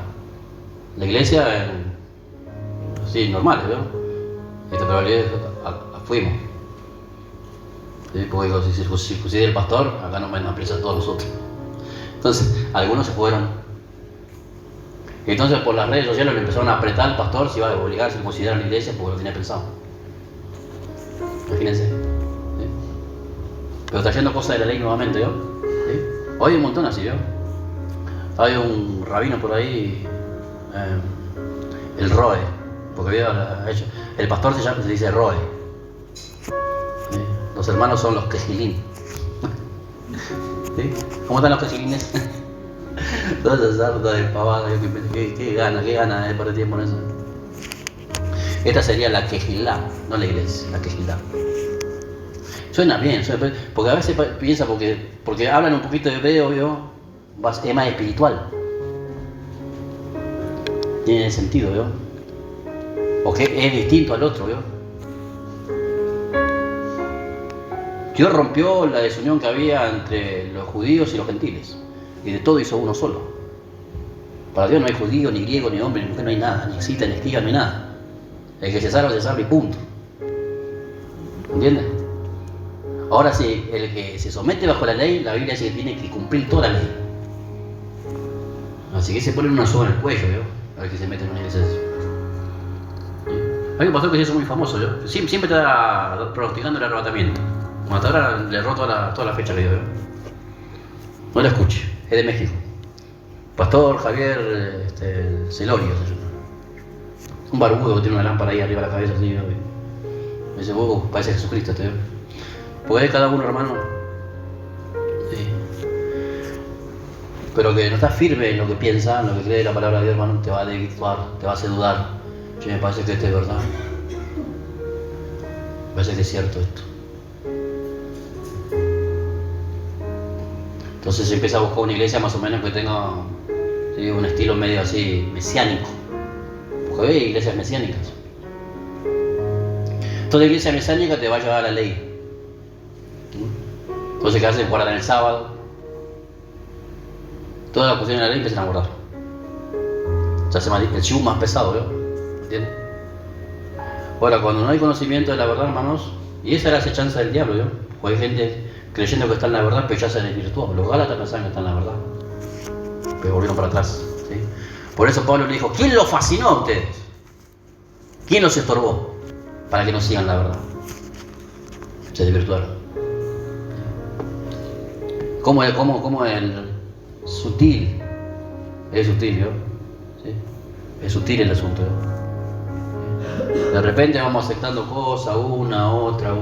La iglesia, sí, normal, ¿no? Esta probabilidad fuimos. ¿Sí? Porque digo, si circuncide el pastor, acá nos van a presa todos nosotros. Entonces, algunos se fueron. Y entonces por las redes sociales le empezaron a apretar al pastor si iba a obligar a circuncidar a la iglesia porque lo tenía pensado. Imagínense. ¿Sí? Pero trayendo cosas de la ley nuevamente, ¿yo? ¿Sí? Hoy hay un montón así, ¿yo? Hay un rabino por ahí, el Roe, porque había hecho. El pastor se dice Roe. ¿Sí? Los hermanos son los quejilín. ¿Sí? ¿Cómo están los quejilines? Toda esa sarta de pavada, qué gana de perder tiempo en eso. Esta sería la quejilá, no la iglesia, la quejilá. Suena bien, porque a veces piensa porque hablan un poquito de hebreo, ¿yo? Es más espiritual. Tiene sentido, ¿yo? Porque es distinto al otro, ¿yo? Dios rompió la desunión que había entre los judíos y los gentiles. Y de todo hizo uno solo. Para Dios no hay judío, ni griego, ni hombre, ni mujer, no hay nada. Ni cita, ni esquiva, no hay nada. El que se salva y punto. ¿Entiendes? Ahora sí, el que se somete bajo la ley, la Biblia dice que tiene que cumplir toda la ley. Así que se ponen una soga en el cuello, ¿yo? A ver que se meten en una iglesia. Hay un pastor que se hizo muy famoso, ¿yo? Siempre está pronosticando el arrebatamiento. Como hasta ahora le erró toda la fecha que dio, ¿yo? No lo escuche, es de México. Pastor Javier Celorio se llama. Un barbudo que tiene una lámpara ahí arriba de la cabeza, así, ¿no? Me dice, parece Jesucristo, ¿te veo? Porque es cada uno, hermano. Sí. Pero que no está firme en lo que piensa, en lo que cree la palabra de Dios, hermano, te va a desvirtuar, te va a hacer dudar. Yo me parece que esto es verdad. Me parece que es cierto esto. Entonces se empieza a buscar una iglesia más o menos que tenga, ¿sí?, un estilo medio así mesiánico. Porque hay iglesias mesiánicas. Toda iglesia mesiánica te va a llevar a la ley. Entonces, ¿qué hacen? Guardan el sábado. Todas las cuestiones de la ley empiezan a guardar. Se hace el shibud más pesado, ¿no? ¿Entiendes? Ahora, cuando no hay conocimiento de la verdad, hermanos, y esa era la acechanza del diablo, ¿no? Porque hay gente creyendo que está en la verdad, pero ya se desvirtuó. Los gálatas pensaban que están en la verdad, pero volvieron para atrás, ¿sí? Por eso Pablo le dijo: ¿quién los fascinó a ustedes? ¿Quién los estorbó para que no sigan la verdad? Se desvirtuaron. ¿Cómo el sutil? Es sutil, ¿no? ¿Sí? Es sutil el asunto, ¿no? De repente vamos aceptando cosas, una, otra.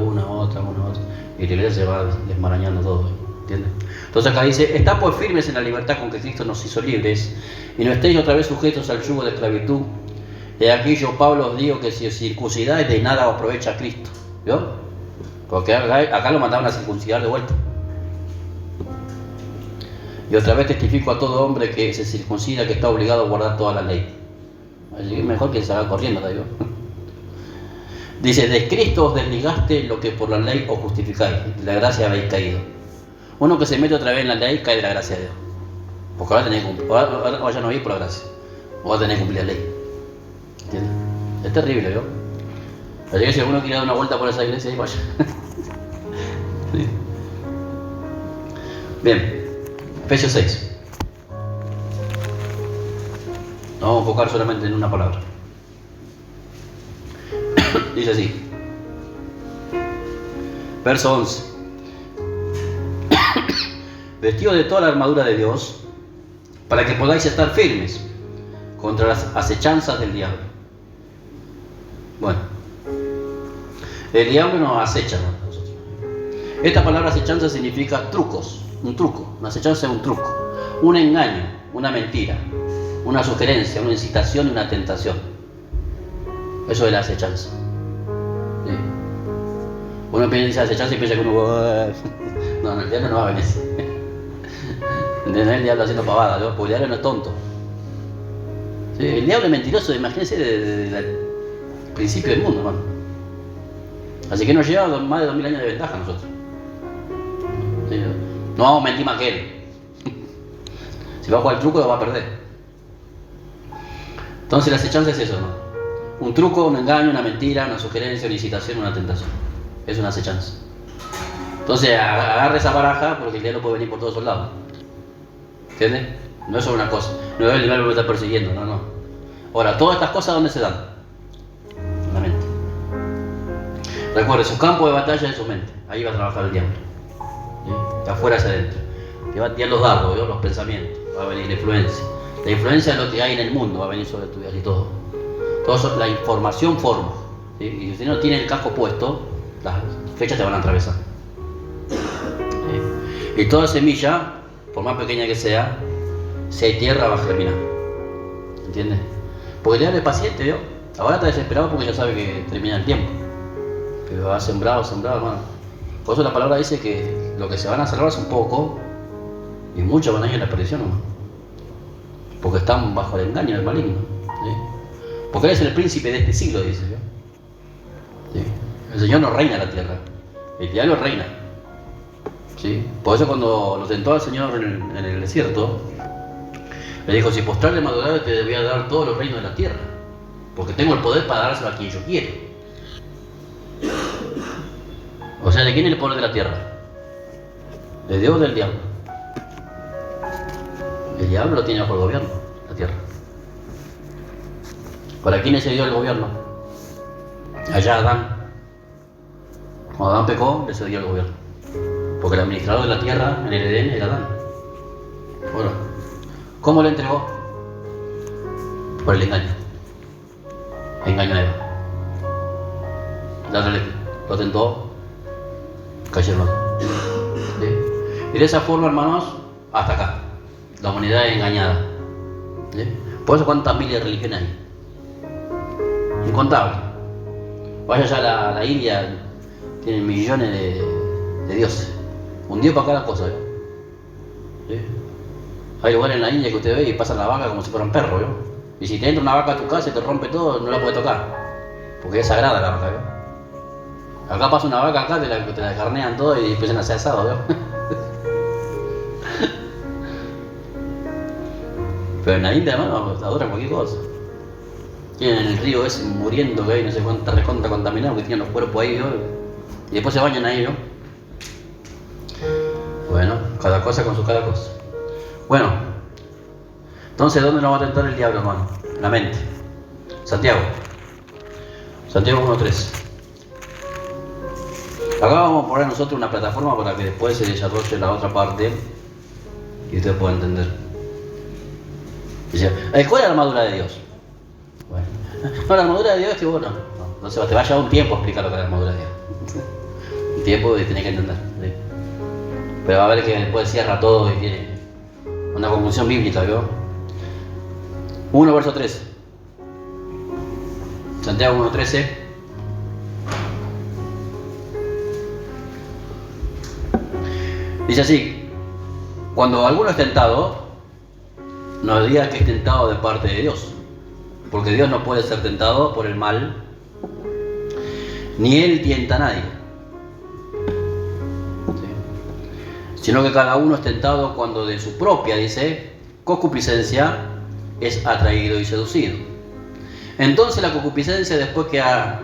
Y la iglesia se va desmarañando todo, ¿entiendes? Entonces acá dice: estad pues firmes en la libertad con que Cristo nos hizo libres, y no estéis otra vez sujetos al yugo de esclavitud. Y aquí yo, Pablo, os digo que si os circuncidáis, de nada os aprovecha Cristo. ¿Vio? Porque acá lo mandaban a circuncidar de vuelta. Y otra vez testifico a todo hombre que se circuncida que está obligado a guardar toda la ley. Así que mejor que se haga corriendo, te digo. Dice, de Cristo os desligaste lo que por la ley os justificáis, de la gracia habéis caído. Uno que se mete otra vez en la ley cae de la gracia de Dios. Porque ahora tenés que cumplir, ahora ya no ir por la gracia. O vas a tener que cumplir la ley. ¿Entiendes? Es terrible, ¿no? Así que si alguno quiere dar una vuelta por esa iglesia, ahí vaya. Sí. Bien, Efesios 6. Nos vamos a enfocar solamente en una palabra. Dice así. Verso 11. Vestidos de toda la armadura de Dios, para que podáis estar firmes contra las acechanzas del diablo. Bueno, el diablo nos acecha a nosotros. Esta palabra acechanza significa trucos, un truco. Una acechanza es un truco, un engaño, una mentira, una sugerencia, una incitación y una tentación. Eso es la acechanza. ¿Sí? Uno dice acechanza y piensa que uno... No, el diablo no va a venir. ¿Entendés? El diablo haciendo pavada, ¿no? Porque el diablo no es tonto. ¿Sí? El diablo es mentiroso, imagínense desde el principio del mundo, hermano. Así que nos lleva más de 2000 años de ventaja a nosotros. ¿Sí? No vamos a mentir más que él. Si va a jugar el truco, lo va a perder. Entonces la acechanza es eso, ¿no? Un truco, un engaño, una mentira, una sugerencia, una incitación, una tentación. Es una acechanza. Entonces agarre esa baraja porque el diablo puede venir por todos lados. ¿Entiendes? No es solo una cosa. No es el diablo que me está persiguiendo, no. Ahora, todas estas cosas, ¿dónde se dan? En la mente. Recuerde, su campo de batalla es su mente. Ahí va a trabajar el diablo. ¿Sí? De afuera hacia adentro. Te va a tirar los dardos, ¿no? Los pensamientos. Va a venir la influencia. La influencia es lo que hay en el mundo, va a venir sobre tu vida y todo. Todo eso, la información forma. ¿Sí? Y si usted no tiene el casco puesto, las flechas te van a atravesar. ¿Sí? Y toda semilla, por más pequeña que sea, si hay tierra va a germinar. ¿Entiendes? Porque el diablo es paciente, ¿vio? Ahora está desesperado porque ya sabe que termina el tiempo. Pero ha sembrado, hermano. Por eso la palabra dice que lo que se van a salvar es un poco y muchos van a ir en la perdición, hermano. Porque están bajo el engaño del maligno. ¿Sí? Porque él es el príncipe de este siglo, dice. ¿Sí? El Señor no reina la tierra, el diablo reina. ¿Sí? Por eso cuando lo tentó al Señor en el desierto, le dijo, si postrarle madurado te voy a dar todos los reinos de la tierra, porque tengo el poder para dárselo a quien yo quiero. O sea, ¿de quién es el poder de la tierra? ¿De Dios o del diablo? El diablo lo tiene bajo el gobierno, la tierra. ¿Para quién se dio el gobierno? Allá Adán. Cuando Adán pecó, le cedió el gobierno. Porque el administrador de la tierra en el Edén era Adán. Bueno, ¿cómo le entregó? Por el engaño. Engaño a Eva. Lo tentó, cayeron. ¿Sí? Y de esa forma, hermanos, hasta acá. La humanidad es engañada. ¿Sí? Por eso, ¿cuántas miles de religiones hay? Incontable. Vaya ya a la India, tienen millones de dioses. Un dios para cada cosa. ¿Sí? Hay lugares en la India que usted ve y pasan la vaca como si fueran perros. Y si te entra una vaca a tu casa y te rompe todo, no la puedes tocar. Porque es sagrada la vaca. Acá pasa una vaca acá, te la carnean todo y empiezan a hacer asado. Pero en la India, hermano, adoran cualquier cosa. Tienen el río ese muriendo que hay, no sé cuánta recontra contaminado, que tienen los cuerpos ahí, ¿no? Y después se bañan ahí, ¿no? Bueno, cada cosa con su cada cosa. Bueno, entonces, ¿dónde nos va a tentar el diablo, hermano? En la mente. Santiago 1:3. Acá vamos a poner nosotros una plataforma para que después se desarrolle la otra parte y usted pueda entender. Dice, ¿cuál es la armadura de Dios? Bueno, no, la armadura de Dios es que bueno, no se va, te va a llevar un tiempo explicar lo que es la armadura de Dios. Un tiempo y tenés que entender. ¿Sí? Pero va a ver que después cierra todo y tiene una conclusión bíblica, ¿vio? 1 verso 13. Santiago 1:13. Dice así: cuando alguno es tentado, no diga que es tentado de parte de Dios, Porque Dios no puede ser tentado por el mal, ni Él tienta a nadie. ¿Sí? Sino que cada uno es tentado cuando de su propia, dice, concupiscencia es atraído y seducido. Entonces la concupiscencia, después que ha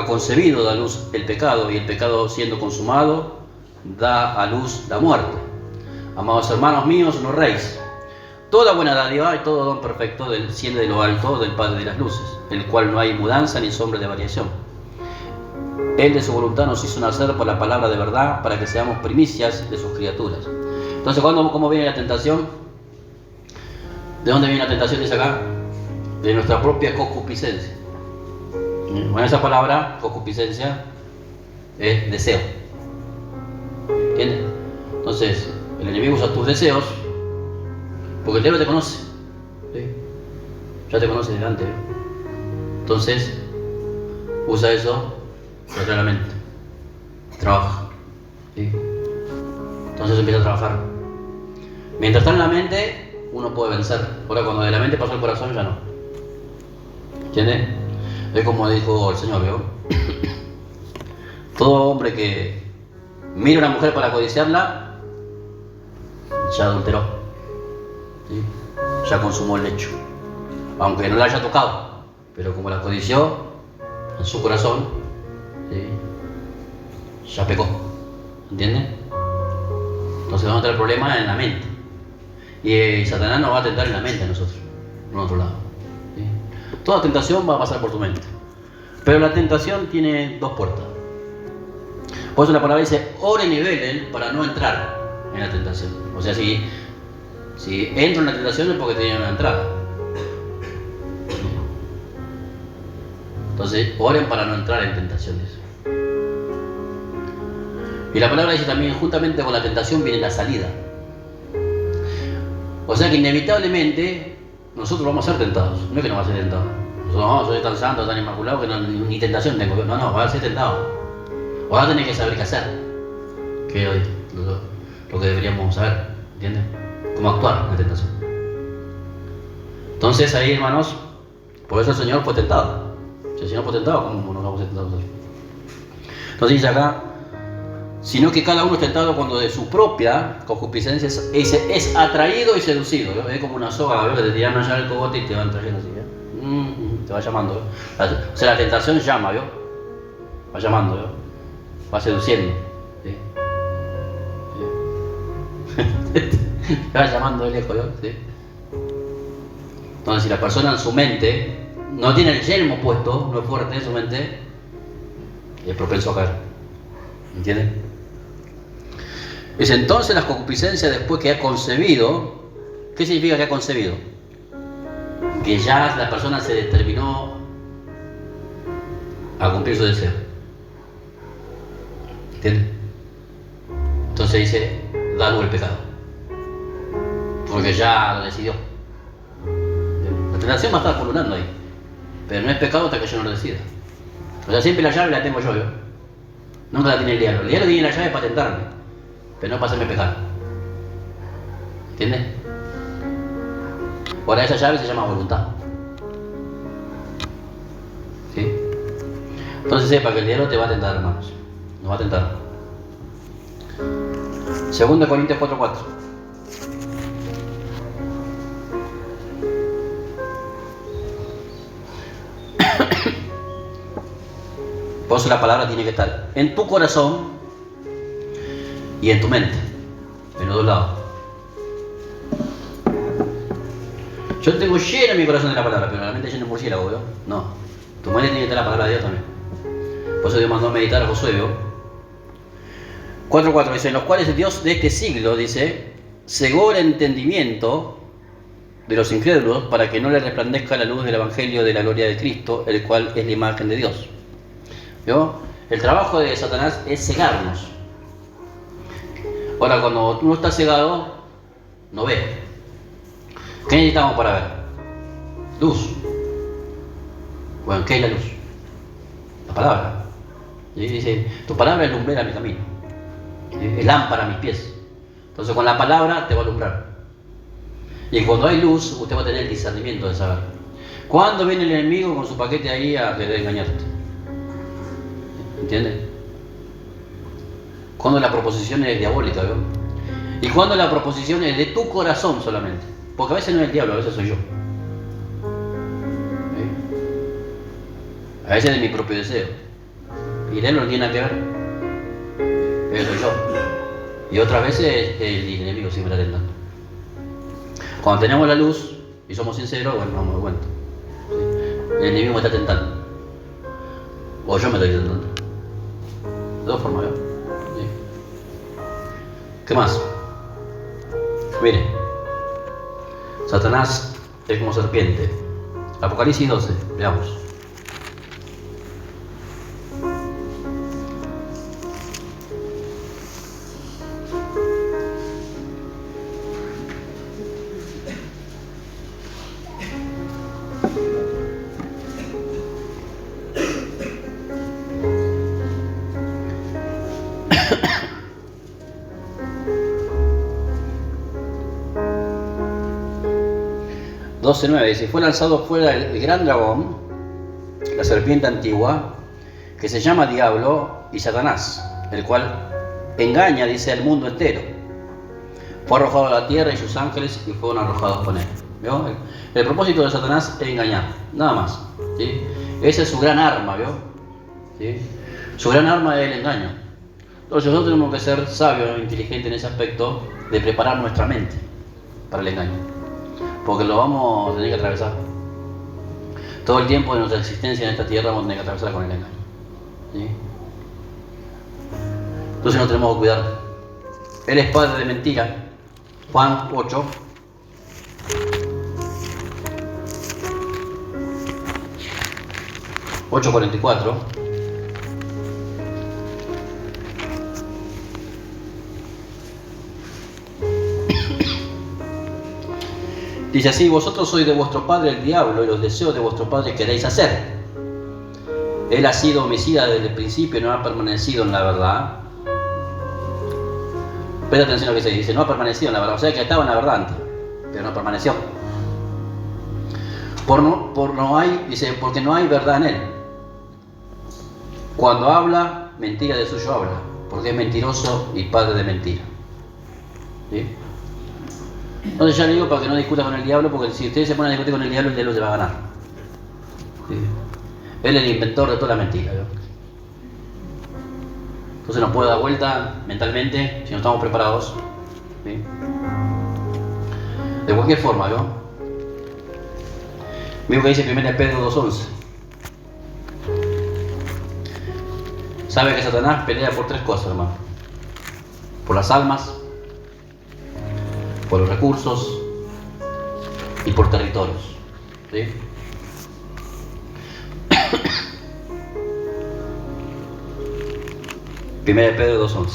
concebido, da a luz el pecado, y el pecado siendo consumado, da a luz la muerte. Amados hermanos míos, no erréis. Toda buena dádiva y todo don perfecto desciende de lo alto del Padre de las luces, el cual no hay mudanza ni sombra de variación. Él de su voluntad nos hizo nacer por la palabra de verdad, para que seamos primicias de sus criaturas. Entonces, ¿cómo viene la tentación? ¿De dónde viene la tentación? Dice acá, de nuestra propia concupiscencia. Bueno, esa palabra, concupiscencia, es deseo. ¿Entiendes? Entonces, el enemigo usa tus deseos, porque el diablo te conoce. ¿Sí? Ya te conoce delante. ¿eh? Entonces, usa eso claramente. Trabaja. ¿Sí? Entonces empieza a trabajar. Mientras está en la mente, uno puede vencer. Ahora, cuando de la mente pasa al corazón, ya no. ¿Entiendes? Es como dijo el Señor, ¿vio? Todo hombre que mira a una mujer para codiciarla, ya adulteró. ¿Sí? Ya consumó el hecho. Aunque no la haya tocado, pero como la codició en su corazón, ¿sí? Ya pecó. ¿Entiendes? Entonces vamos a tener el problema en la mente. Y Satanás nos va a tentar en la mente a nosotros, en otro lado. ¿Sí? Toda tentación va a pasar por tu mente. Pero la tentación tiene dos puertas. Por eso la palabra dice, oren y velen para no entrar en la tentación. O sea, si entro en la tentación es porque tenía una entrada. Entonces, oren para no entrar en tentaciones. Y la palabra dice también, juntamente con la tentación viene la salida. O sea que inevitablemente nosotros vamos a ser tentados. No es que no va a ser tentado. Nosotros vamos, soy tan santo, tan inmaculado que ni tentación tengo. No, va a ser tentado. O vas a tener que saber qué hacer. Que hoy lo que deberíamos saber. ¿Entiendes? Cómo actuar en la tentación. Entonces ahí, hermanos, por eso el Señor fue tentado. Si el Señor fue tentado, ¿cómo nos vamos a tentar nosotros? Entonces dice acá, sino que cada uno es tentado cuando de su propia concupiscencia es atraído y seducido. ¿no? Es como una soga, ¿no? Que te tiran allá el cogote y te van trayendo así. Te va llamando. ¿no? O sea, la tentación llama, ¿vio? Va llamando, ¿vio? Va seduciendo. ¿Sí? ¿Sí? Te va llamando de lejos, ¿vio? ¿Sí? Entonces, si la persona en su mente no tiene el yelmo puesto, no es fuerte en su mente, es propenso a caer. ¿Entienden? Dice, entonces las concupiscencias después que ha concebido, ¿qué significa que ha concebido? Que ya la persona se determinó a cumplir su deseo. ¿Entienden? Entonces dice, da luz el pecado. Porque ya lo decidió. La tentación va a estar pululando ahí. Pero no es pecado hasta que yo no lo decida. O sea, siempre la llave la tengo yo. Nunca la tiene el diablo. El diablo tiene la llave para tentarme, pero no para hacerme pecar. ¿Entiendes? Ahora esa llave se llama voluntad. ¿Sí? Entonces sepa que el diablo te va a tentar, hermanos. Nos va a tentar. 2 Corintios 4:4. Por eso la palabra tiene que estar en tu corazón y en tu mente, en los dos lados. Yo tengo lleno mi corazón de la palabra, pero la mente llena de murciélago, ¿vio? No, tu mente tiene que estar la palabra de Dios también. Por eso Dios mandó a meditar a Josué, ¿vio? 4:4 dice, en los cuales el Dios de este siglo, dice, cegó el entendimiento de los incrédulos para que no les resplandezca la luz del Evangelio de la gloria de Cristo, el cual es la imagen de Dios. ¿Vio? El trabajo de Satanás es cegarnos. Ahora, cuando uno está cegado, no ve. ¿Qué necesitamos para ver? Luz. Bueno, ¿qué es la luz? La palabra. Y dice, tu palabra es lumbrera a mi camino. Es lámpara a mis pies. Entonces con la palabra te va a alumbrar. Y cuando hay luz, usted va a tener el discernimiento de saber. ¿Cuándo viene el enemigo con su paquete ahí a querer engañarte? ¿Entiendes? Cuando la proposición es diabólica, ¿no? Y cuando la proposición es de tu corazón solamente. Porque a veces no es el diablo, a veces soy yo. ¿Sí? A veces es de mi propio deseo. Y él no tiene nada que ver. Pero soy yo. Y otras veces el enemigo siempre está tentando. Cuando tenemos la luz y somos sinceros, bueno, nos damos cuenta. ¿Sí? El enemigo me está tentando. O yo me estoy tentando. De dos formas, ¿no? ¿Sí? ¿Qué más? Mire, Satanás es como serpiente. Apocalipsis 12, veamos. Dice, fue lanzado fuera el gran dragón, la serpiente antigua, que se llama Diablo y Satanás, el cual engaña, dice, al mundo entero. Fue arrojado a la tierra y sus ángeles y fueron arrojados con él. ¿Vio? El propósito de Satanás es engañar, nada más. ¿Sí? Esa es su gran arma, ¿vio? ¿Sí? Su gran arma es el engaño. Entonces nosotros tenemos que ser sabios e inteligentes en ese aspecto de preparar nuestra mente para el engaño. Porque lo vamos a tener que atravesar. Todo el tiempo de nuestra existencia en esta tierra vamos a tener que atravesar con el engaño. ¿Sí? Entonces nos tenemos que cuidar. Él es padre de mentira. Juan 8. (8:44). Dice así: vosotros sois de vuestro padre el diablo, y los deseos de vuestro padre queréis hacer. Él ha sido homicida desde el principio y no ha permanecido en la verdad. Presta atención a lo que se dice: no ha permanecido en la verdad. O sea que estaba en la verdad antes, pero no permaneció. Dice, porque no hay verdad en él. Cuando habla, mentira de suyo habla, porque es mentiroso y padre de mentira. ¿Sí? Entonces ya le digo para que no discuta con el diablo, porque si ustedes se ponen a discutir con el diablo se va a ganar. ¿Sí? Él es el inventor de toda la mentira, ¿no? Entonces nos puede dar vuelta mentalmente si no estamos preparados. ¿Sí? De cualquier forma, ¿no? Veo que dice 1 Pedro 2:11. Sabe que Satanás pelea por tres cosas, hermano: por las almas, por los recursos y por territorios. ¿Sí? Primera de Pedro 2:11.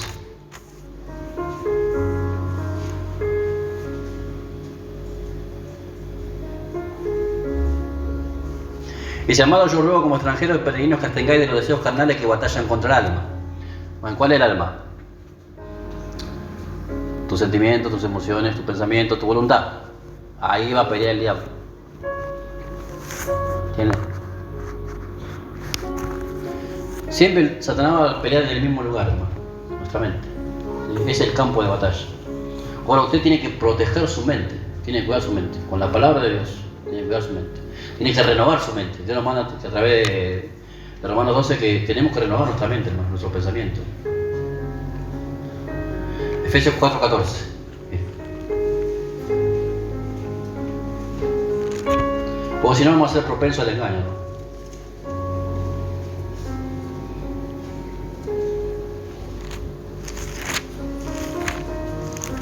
Dice: amados, yo ruego como extranjeros y peregrinos que abstengáis de los deseos carnales que batallan contra el alma. Bueno, ¿cuál es el alma? Tus sentimientos, tus emociones, tus pensamientos, tu voluntad. Ahí va a pelear el diablo. ¿Entiendes? Siempre Satanás va a pelear en el mismo lugar, hermano, nuestra mente. Es el campo de batalla. Ahora usted tiene que proteger su mente, tiene que cuidar su mente. Con la palabra de Dios, tiene que cuidar su mente. Tiene que renovar su mente. Dios nos manda a través de Romanos 12 que tenemos que renovar nuestra mente, hermano, nuestro pensamiento. Efesios 4:14. Porque si no vamos a ser propensos al engaño, ¿no?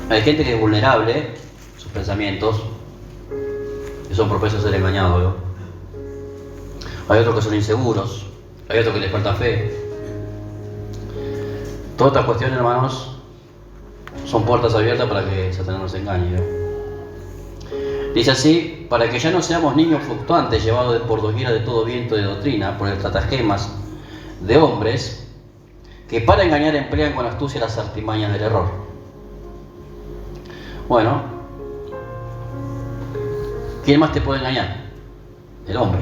Hay gente que es vulnerable, sus pensamientos, que son propensos a ser engañados, ¿no? Hay otros que son inseguros, hay otros que les falta fe. Todas estas cuestiones, hermanos, son puertas abiertas para que Satanás nos engañe, ¿no? Dice así: para que ya no seamos niños fluctuantes, llevados por doquiera de todo viento de doctrina, por estratagemas de hombres, que para engañar emplean con astucia las artimañas del error. Bueno, ¿quién más te puede engañar? el hombre.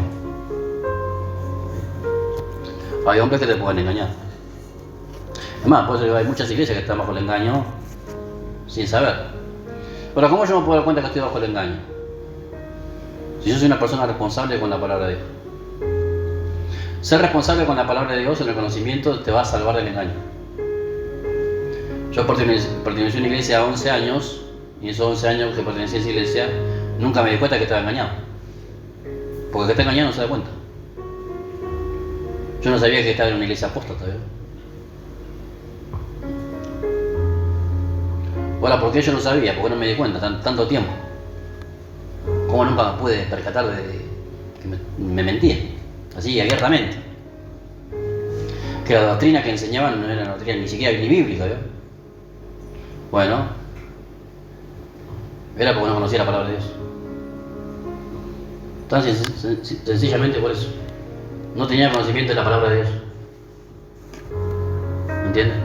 Hay hombres que te pueden engañar. Además, por eso hay muchas iglesias que están bajo el engaño sin saber. Ahora, ¿cómo yo me puedo dar cuenta que estoy bajo el engaño? Si yo soy una persona responsable con la palabra de Dios. Ser responsable con la palabra de Dios en el conocimiento te va a salvar del engaño. Yo pertenecí a una iglesia 11 años, y en esos 11 años que pertenecí a esa iglesia, nunca me di cuenta que estaba engañado. Porque el que está engañado no se da cuenta. Yo no sabía que estaba en una iglesia apóstata, ¿verdad? Ahora, ¿por qué yo no sabía? ¿Por qué no me di cuenta tanto tiempo? ¿Cómo nunca me pude percatar de que me mentían? Así, abiertamente. Que la doctrina que enseñaban no era una doctrina ni siquiera ni bíblica, ¿verdad? Bueno, era porque no conocía la palabra de Dios. Tan sencillamente por eso. No tenía conocimiento de la palabra de Dios. ¿Entiendes?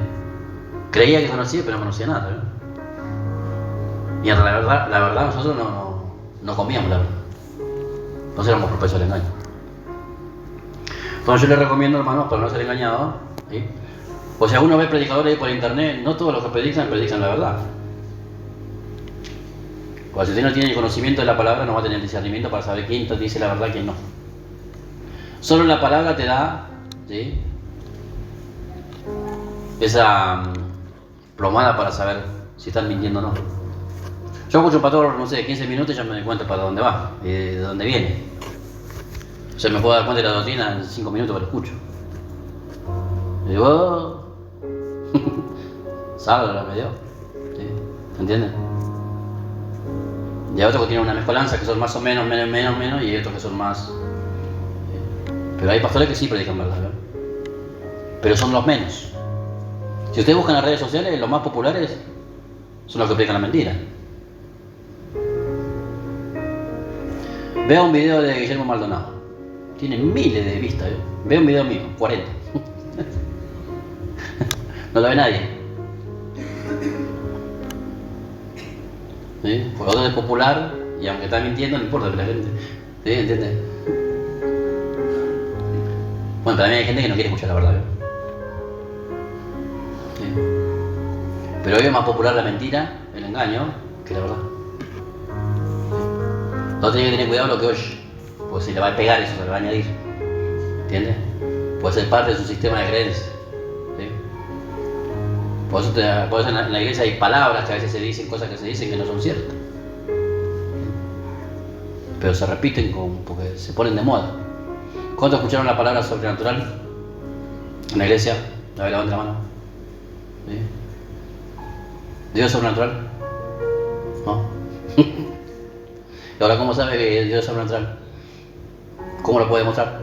Creía que conocía, pero no conocía nada, ¿verdad? Y la verdad nosotros no comíamos la verdad. Entonces éramos propensos al engaño. Entonces yo les recomiendo, hermanos, para no ser engañados, ¿sí? O sea, uno ve predicadores ahí por internet, no todos los que predican la verdad. Cuando si usted no tiene el conocimiento de la palabra, no va a tener el discernimiento para saber quién te dice la verdad y quién no. Solo la palabra te da, ¿sí?, esa plomada para saber si están mintiendo o no. Yo escucho un pastor, no sé, 15 minutos y ya me doy cuenta para dónde va y de dónde viene. O sea, me puedo dar cuenta de la doctrina en 5 minutos que lo escucho. Y digo, oh. Salgo la medio. ¿Sí? ¿Entiendes? Y hay otros que tienen una mezcolanza que son más o menos, menos, y hay otros que son más. Pero hay pastores que sí predican verdad, ¿verdad? Pero son los menos. Si ustedes buscan las redes sociales, los más populares son los que predican la mentira. Vea un video de Guillermo Maldonado. Tiene miles de vistas, ¿eh? Vea un video mío, 40. No lo ve nadie. ¿Sí? Porque otro es popular y aunque está mintiendo, no importa que la gente. ¿Sí? ¿Entiendes? Bueno, también hay gente que no quiere escuchar la verdad, ¿eh? ¿Sí? Pero hoy es más popular la mentira, el engaño, que la verdad. No tiene que tener cuidado lo que oye, porque si le va a pegar eso, se le va a añadir. ¿Entiendes? Puede ser parte de su sistema de creencias. ¿Sí? Por eso en la iglesia hay palabras que a veces se dicen, cosas que se dicen que no son ciertas. ¿Sí? Pero se repiten porque se ponen de moda. ¿Cuántos escucharon la palabra sobrenatural en la iglesia? A ver, levanta la mano. ¿Sí? ¿Dios es sobrenatural? ¿No? ¿Y ahora cómo sabe que Dios es sobrenatural? ¿Cómo lo puede demostrar?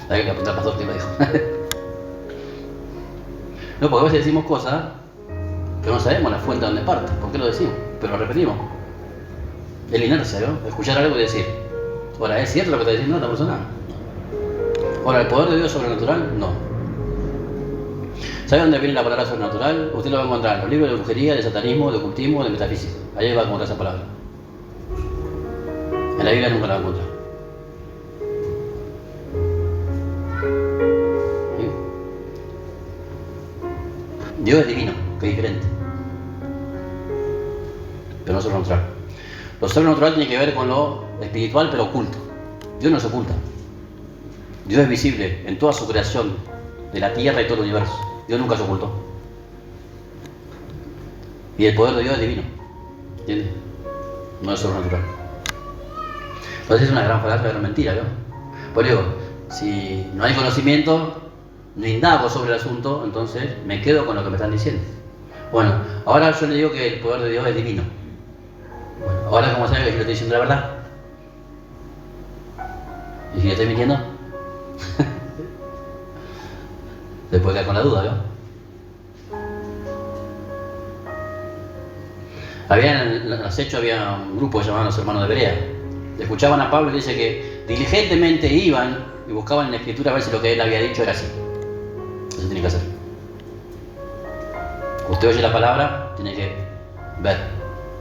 Hay que apuntar al pastor que lo dijo. No, porque a veces decimos cosas que no sabemos la fuente de dónde parte. ¿Por qué lo decimos? Pero lo repetimos. Es la inercia, ¿no? Escuchar algo y decir. Ahora, ¿es cierto lo que está diciendo esta persona? Ahora, ¿el poder de Dios es sobrenatural? No. ¿Sabe dónde viene la palabra sobrenatural? Usted lo va a encontrar en los libros de brujería, de satanismo, de ocultismo, de metafísica. Ahí va a encontrar esa palabra. En la Biblia nunca la va a encontrar. ¿Sí? Dios es divino, que es diferente. Pero no sobrenatural. Lo sobrenatural tiene que ver con lo espiritual, pero oculto. Dios no se oculta. Dios es visible en toda su creación, de la tierra y todo el universo. Dios nunca se ocultó. Y el poder de Dios es divino. ¿Entiendes? No es sobrenatural. Entonces es una gran falacia, una gran mentira, ¿no? Por eso, si no hay conocimiento, no indago sobre el asunto, entonces me quedo con lo que me están diciendo. Bueno, ahora yo le digo que el poder de Dios es divino. Bueno, ahora ¿cómo sabe que yo le estoy diciendo la verdad? ¿Y si le estoy mintiendo? Se puede quedar con la duda, ¿no? En los Hechos había un grupo llamado los hermanos de Berea. Escuchaban a Pablo y dice que diligentemente iban y buscaban en la escritura a ver si lo que él había dicho era así. Eso tiene que hacer. Usted oye la palabra, tiene que ver.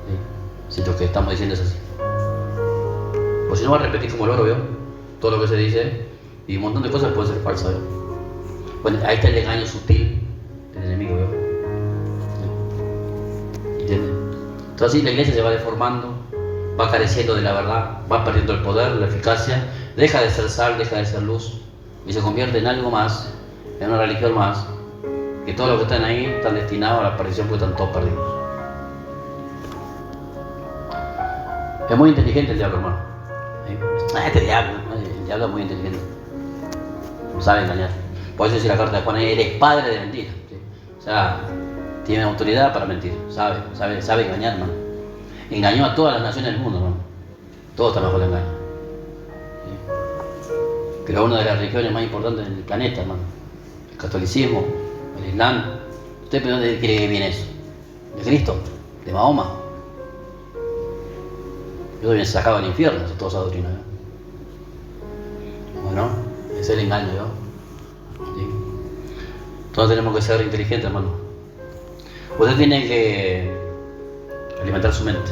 ¿Sí? si lo que estamos diciendo es así. O si no, va a repetir como loro, ¿vio? Todo lo que se dice, y un montón de cosas pueden ser falsas, ¿vio? Bueno, ahí está el engaño sutil del enemigo, ¿vio? ¿Entiendes? Entonces así la iglesia se va deformando, va careciendo de la verdad, va perdiendo el poder, la eficacia, deja de ser sal, deja de ser luz, y se convierte en algo más, en una religión más, que todos los que están ahí están destinados a la perdición porque están todos perdidos. Es muy inteligente el diablo, hermano. Este diablo, el diablo es muy inteligente. No sabe engañar. Por eso dice la carta de Juan, eres padre de mentira. ¿Sí? O sea, tiene autoridad para mentir. Sabe engañar, hermano. Engañó a todas las naciones del mundo, hermano. Todo está bajo el engaño. ¿Sí? Creó una de las religiones más importantes del planeta, hermano. El catolicismo, el islam. ¿Usted de dónde cree que viene eso? ¿De Cristo? ¿De Mahoma? Yo bien sacado del infierno, toda esa doctrina, ¿no? Bueno, ese es el engaño, ¿no? ¿Sí? Todos tenemos que ser inteligentes, hermano. Usted tiene que alimentar su mente.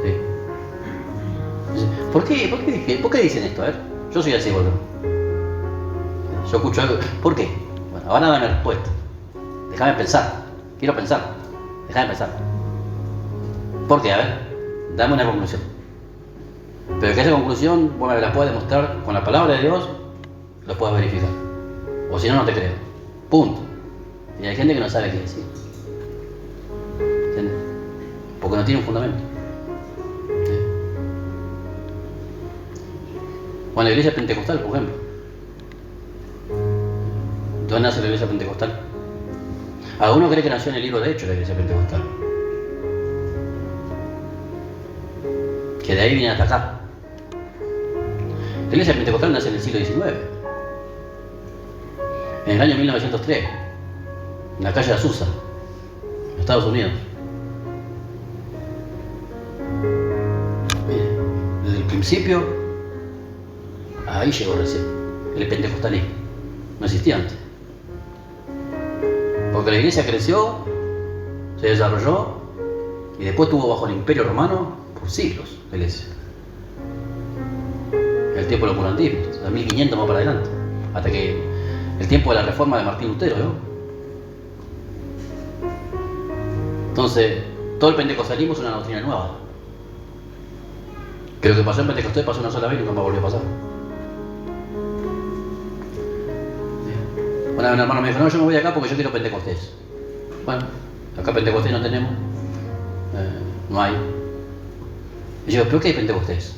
¿Sí? ¿Por qué dicen esto? A ver, yo soy así, boludo. Yo escucho algo. ¿Por qué? Bueno, ahora dame respuesta. Déjame pensar. Quiero pensar. Déjame pensar. ¿Por qué? A ver, dame una conclusión. Pero que esa conclusión, bueno, la puedes demostrar con la palabra de Dios, lo puedes verificar. O si no, no te creo. Punto. Y hay gente que no sabe qué decir. ¿Entiendes? Porque no tiene un fundamento. ¿Sí? Bueno, la iglesia pentecostal, por ejemplo. ¿Dónde nace la iglesia pentecostal? Algunos creen que nació en el libro de Hechos la iglesia pentecostal. Que de ahí viene hasta acá. La iglesia pentecostal nace en el siglo XIX. En el año 1903. En la calle de Azusa, en Estados Unidos. Mire, desde el principio, ahí llegó recién el pentecostalismo. No existía antes. Porque la iglesia creció, se desarrolló y después estuvo bajo el imperio romano por siglos la iglesia. El tiempo del oscurantismo, de 1500 más para adelante, hasta que el tiempo de la reforma de Martín Lutero, ¿no? Entonces, todo el pentecostalismo es una doctrina nueva. Que lo que pasó en Pentecostés pasó una sola vez y nunca más volvió a pasar. Un hermano me dijo, no, yo me voy acá porque yo quiero Pentecostés. Bueno, acá Pentecostés no tenemos, no hay. Y yo, ¿pero qué hay Pentecostés?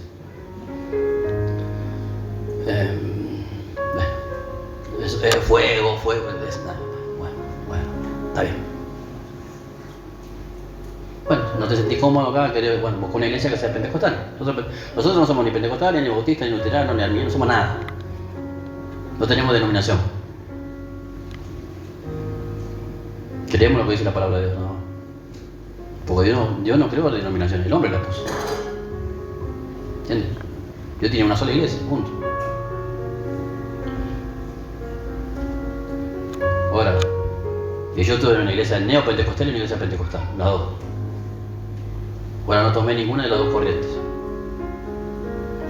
Fuego, bueno, está bien. Bueno, no te sentís cómodo acá, bueno, busca una iglesia que sea pentecostal. Nosotros no somos ni pentecostales, ni bautistas, ni luteranos, ni arminianos, no somos nada. No tenemos denominación. Creemos lo que dice la palabra de Dios, ¿no? Porque Dios no creó la denominación, el hombre la puso. ¿Entiendes? Dios tiene una sola iglesia, punto. Ahora, y yo estuve en una iglesia neopentecostal y una iglesia pentecostal, las dos. Bueno, no tomé ninguna de las dos corrientes.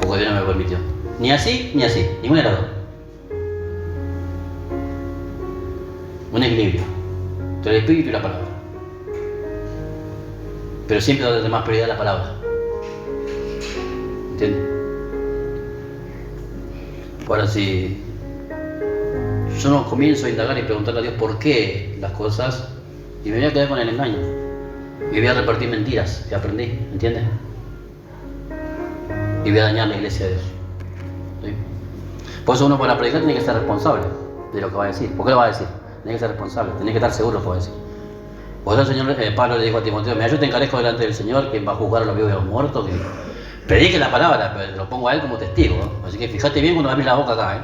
Porque Dios no me permitió. Ni así, ninguna de las dos. Un equilibrio entre el espíritu y la palabra. Pero siempre darle más prioridad a la palabra. ¿Entiendes? Ahora, si yo no comienzo a indagar y preguntarle a Dios por qué las cosas, y me voy a quedar con el engaño. Y voy a repartir mentiras que aprendí, ¿entiendes? Y voy a dañar la iglesia de Dios. ¿Sí? Por eso uno para predicar tiene que ser responsable de lo que va a decir. ¿Por qué lo va a decir? Tiene que ser responsable, tiene que estar seguro de lo que va a decir. Por eso el Señor Pablo le dijo a Timoteo, mira, yo te encarezco delante del Señor, quien va a juzgar a los vivos y a los muertos, que predique la palabra, pero lo pongo a él como testigo, ¿no? Así que fíjate bien cuando abrís la boca acá, ¿eh?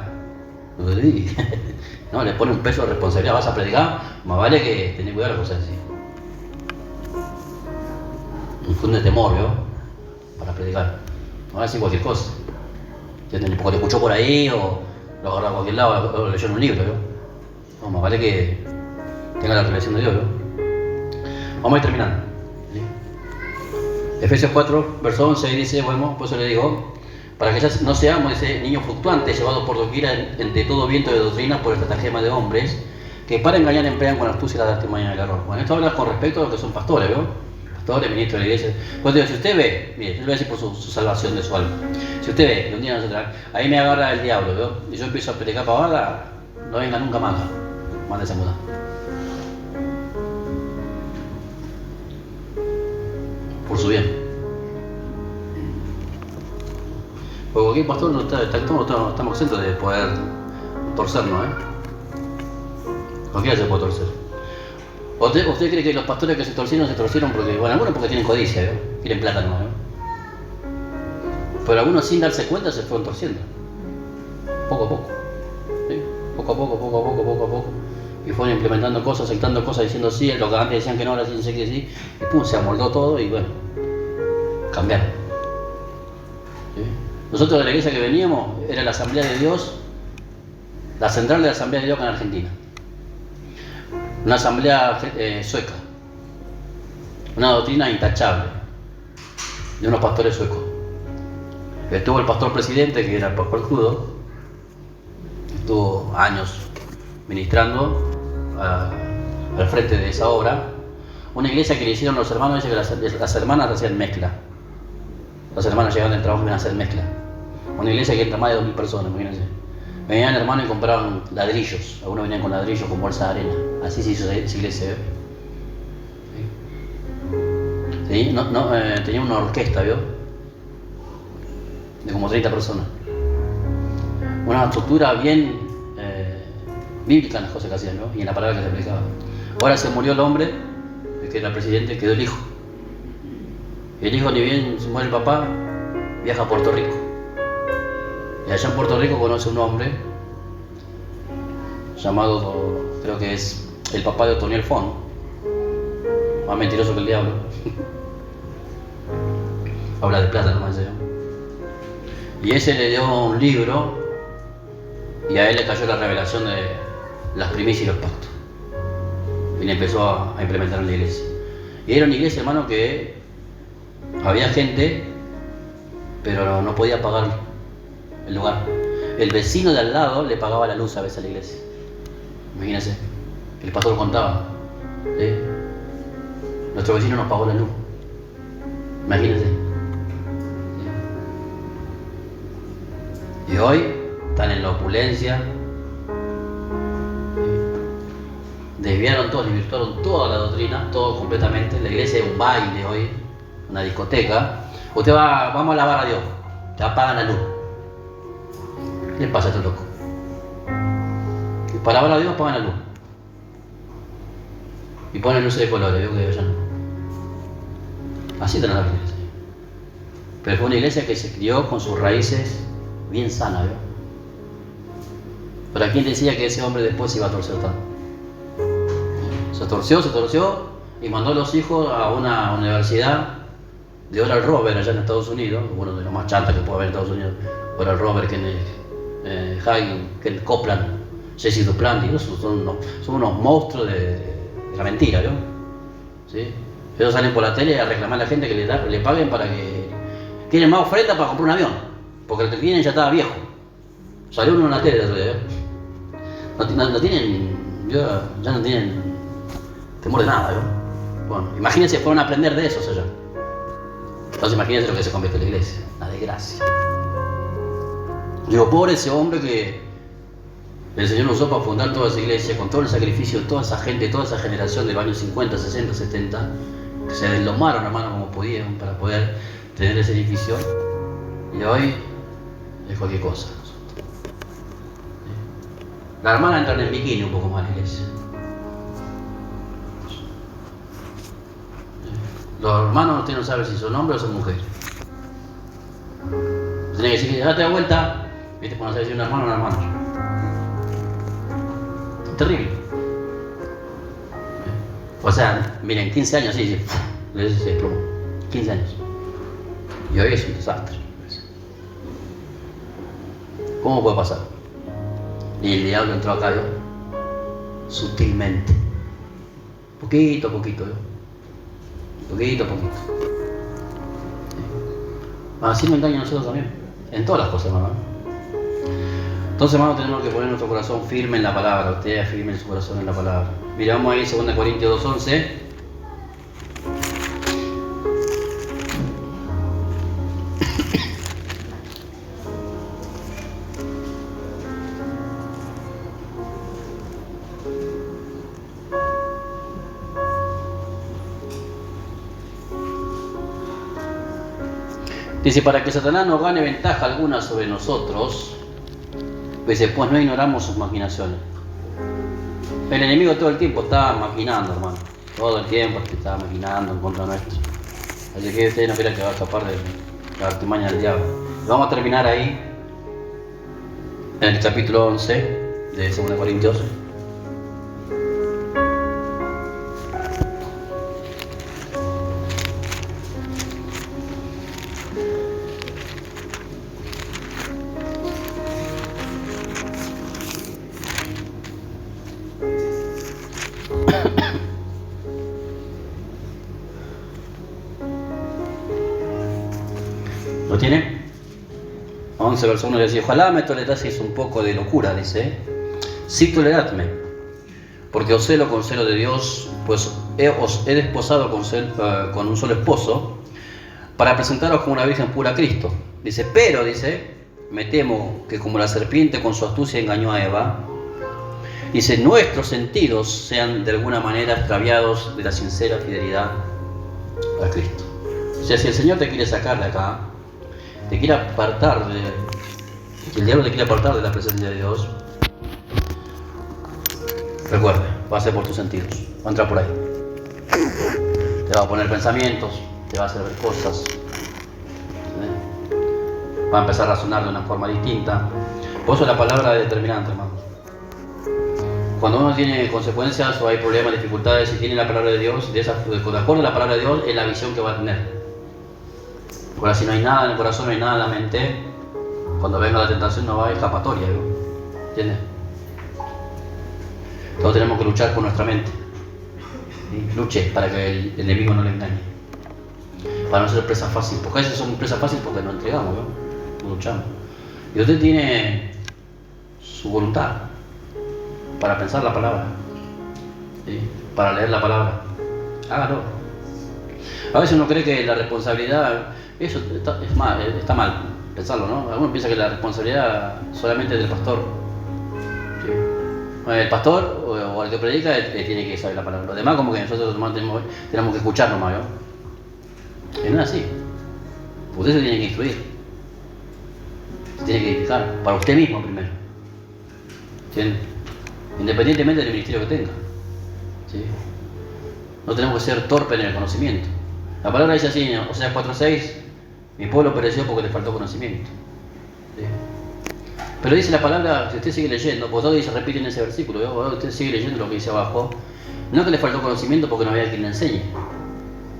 No, le pone un peso de responsabilidad, vas a predicar, más vale que tenés cuidado con lo que vas a decir. Infunde temor, ¿vio? Para predicar. No va a decir cualquier cosa. Porque lo escuchó por ahí, o lo agarró a cualquier lado, o lo leyó en un libro, ¿vio? No, más vale que tenga la revelación de Dios, ¿vio? Vamos a ir terminando. ¿Sí? Efesios 4, verso 11 dice, bueno, por eso le digo, para que ya no seamos ese niño fluctuante llevado por doquiera de todo viento de doctrina por estratagema de hombres que para engañar emplean con astucia la testimonio del error. Bueno, esto habla con respecto a los que son pastores, ¿no? Pastores, ministros de la iglesia. Pues digo, si usted ve, mire, yo le voy a decir por su salvación de su alma. Si usted ve que un día no se trae, ahí me agarra el diablo, ¿no? Y yo empiezo a predicar pavada, no venga nunca más acá. Mándese a mudar. Por su bien. Porque aquí el pastor no estamos exentos de poder torcernos, ¿eh? Cualquiera se puede torcer. ¿Usted cree que los pastores que se torcieron porque, bueno, algunos porque tienen codicia, ¿no? Quieren plata, ¿no? Pero algunos sin darse cuenta se fueron torciendo. Poco a poco. ¿Sí? Poco a poco. Y fueron implementando cosas, aceptando cosas, diciendo sí, lo que antes decían que no, ahora sí dicen que sí. Y pum, se amoldó todo y bueno, cambiaron. ¿Sí? Nosotros de la iglesia que veníamos era la Asamblea de Dios, la central de la Asamblea de Dios acá en Argentina. Una asamblea sueca, una doctrina intachable de unos pastores suecos. Estuvo el pastor presidente, que era el pastor Judo, estuvo años ministrando al frente de esa obra. Una iglesia que le hicieron los hermanos, dice que las hermanas hacían mezcla. Las hermanas llegaban del trabajo y iban a hacer mezcla. Una iglesia que entra más de 2000 personas, imagínense. Venían hermanos y compraban ladrillos. Algunos venían con ladrillos con bolsa de arena. Así se hizo esa iglesia, ¿sí? ¿Sí? Tenía una orquesta, ¿vio? De como 30 personas. Una estructura bien bíblica en las cosas que hacían, ¿no? Y en la palabra que se aplicaba. Ahora se murió el hombre, el que era el presidente, quedó el hijo. Y el hijo, ni bien se muere el papá, viaja a Puerto Rico. Y allá en Puerto Rico conoce un hombre llamado, creo que es el papá de Otoniel Font, más mentiroso que el diablo. Habla de plata nomás, ¿eh? Y ese le dio un libro y a él le cayó la revelación de las primicias y los pactos. Y le empezó a implementar en la iglesia. Y era una iglesia, hermano, que había gente, pero no podía pagar el lugar. El vecino de al lado le pagaba la luz a veces a la iglesia. Imagínense, el pastor contaba, ¿sí? Nuestro vecino nos pagó la luz. Imagínense. ¿Sí? Y hoy están en la opulencia. ¿Sí? Desviaron toda la doctrina, todo completamente. La iglesia es un baile hoy, una discoteca. Usted vamos a alabar a Dios, te apagan la luz. ¿Qué le pasa a este loco? Para alabar a Dios apagan la luz. Y ponen luces de colores, ¿veo? Que ya no. Así están las iglesias. Pero fue una iglesia que se crió con sus raíces bien sanas, ¿veo? Pero ¿a quién decía que ese hombre después se iba a torcer tanto? Se torció y mandó a los hijos a una universidad de Oral Roberts allá en Estados Unidos, uno de los más chantas que puede haber en Estados Unidos. Oral Roberts, Kenneth Hagin, Kenneth Copeland, Jesse Duplantis, son unos monstruos de la mentira, ¿no? ¿Sí? Ellos salen por la tele a reclamar a la gente que le paguen para que tienen más oferta para comprar un avión, porque el que tienen ya estaba viejo. Salió uno en la tele, no tienen, ya no tienen temor de nada, ¿no? Bueno, imagínense, fueron a aprender de esos allá. Entonces imagínense lo que se convierte en la iglesia, la desgracia. Digo, pobre ese hombre que el Señor nos usó para fundar toda esa iglesia, con todo el sacrificio de toda esa gente, toda esa generación de los años 50, 60, 70, que se deslomaron, hermano, como podían para poder tener ese edificio. Y hoy es cualquier cosa. Las hermanas entran en bikini un poco más en la iglesia. Los hermanos no saben si son hombres o son mujeres. Tienen que decir, date la vuelta. ¿Viste? Cuando se dice un hermano o una hermana. Terrible. O sea, miren, 15 años, sí, se desplomó. 15 años. Y hoy es un desastre. ¿Cómo puede pasar? Y el diablo entró acá, ¿yo? Sutilmente. Poquito a poquito, ¿yo? Poquito a poquito. Así nos engaña a nosotros también, en todas las cosas, hermano. Entonces, hermano, tenemos que poner nuestro corazón firme en la palabra. Usted firme su corazón en la palabra. Mira, vamos ahí 2 Corintios 2:11. Dice, para que Satanás no gane ventaja alguna sobre nosotros, dice, pues no ignoramos sus maquinaciones. El enemigo todo el tiempo está maquinando, hermano. Todo el tiempo está maquinando en contra nuestro. Así que usted no quiera que va a escapar de la artimaña del diablo. Vamos a terminar ahí, en el capítulo 11 de 2 Corintios. ¿Lo tiene? 11 verso 1 le dice, ojalá me toleraseis un poco de locura, dice. Sí, toleradme, porque os celo con celo de Dios, pues os he desposado con un solo esposo, para presentaros como una virgen pura a Cristo. Dice, pero, dice, me temo que como la serpiente con su astucia engañó a Eva, dice, nuestros sentidos sean de alguna manera extraviados de la sincera fidelidad a Cristo. O sea, si el Señor te quiere sacar de acá, te quiere apartar el diablo te quiere apartar de la presencia de Dios, recuerde, va a ser por tus sentidos, va a entrar por ahí. Te va a poner pensamientos, te va a hacer ver cosas, va a empezar a razonar de una forma distinta. Por eso la palabra es determinante, hermano. Cuando uno tiene consecuencias o hay problemas, dificultades, y tiene la palabra de Dios, de acuerdo a la palabra de Dios, es la visión que va a tener. Ahora, si no hay nada en el corazón, no hay nada en la mente, cuando venga la tentación no va a haber escapatoria, ¿no? ¿Entiendes? Todos tenemos que luchar con nuestra mente. ¿Sí? Luche para que el enemigo no le engañe. Para no ser presa fácil. Porque a veces somos presa fácil porque nos entregamos, ¿no? No luchamos. Y usted tiene su voluntad para pensar la palabra, ¿sí? Para leer la palabra. Hágalo. A veces uno cree que la responsabilidad, eso está mal pensarlo, ¿no? Algunos piensan que la responsabilidad solamente es del pastor. ¿Sí? El pastor o el que predica tiene que saber la palabra. Lo demás, como que nosotros tenemos que escuchar nomás, ¿no? Y no es así. Usted se tiene que instruir, se tiene que edificar para usted mismo primero, ¿entiende? Independientemente del ministerio que tenga, ¿sí? No tenemos que ser torpes en el conocimiento. La palabra dice así, Oseas 4:6, mi pueblo pereció porque le faltó conocimiento, ¿sí? Pero dice la palabra, si usted sigue leyendo, pues todos se repiten ese versículo, ¿no? Usted sigue leyendo lo que dice abajo, no que le faltó conocimiento porque no había quien le enseñe,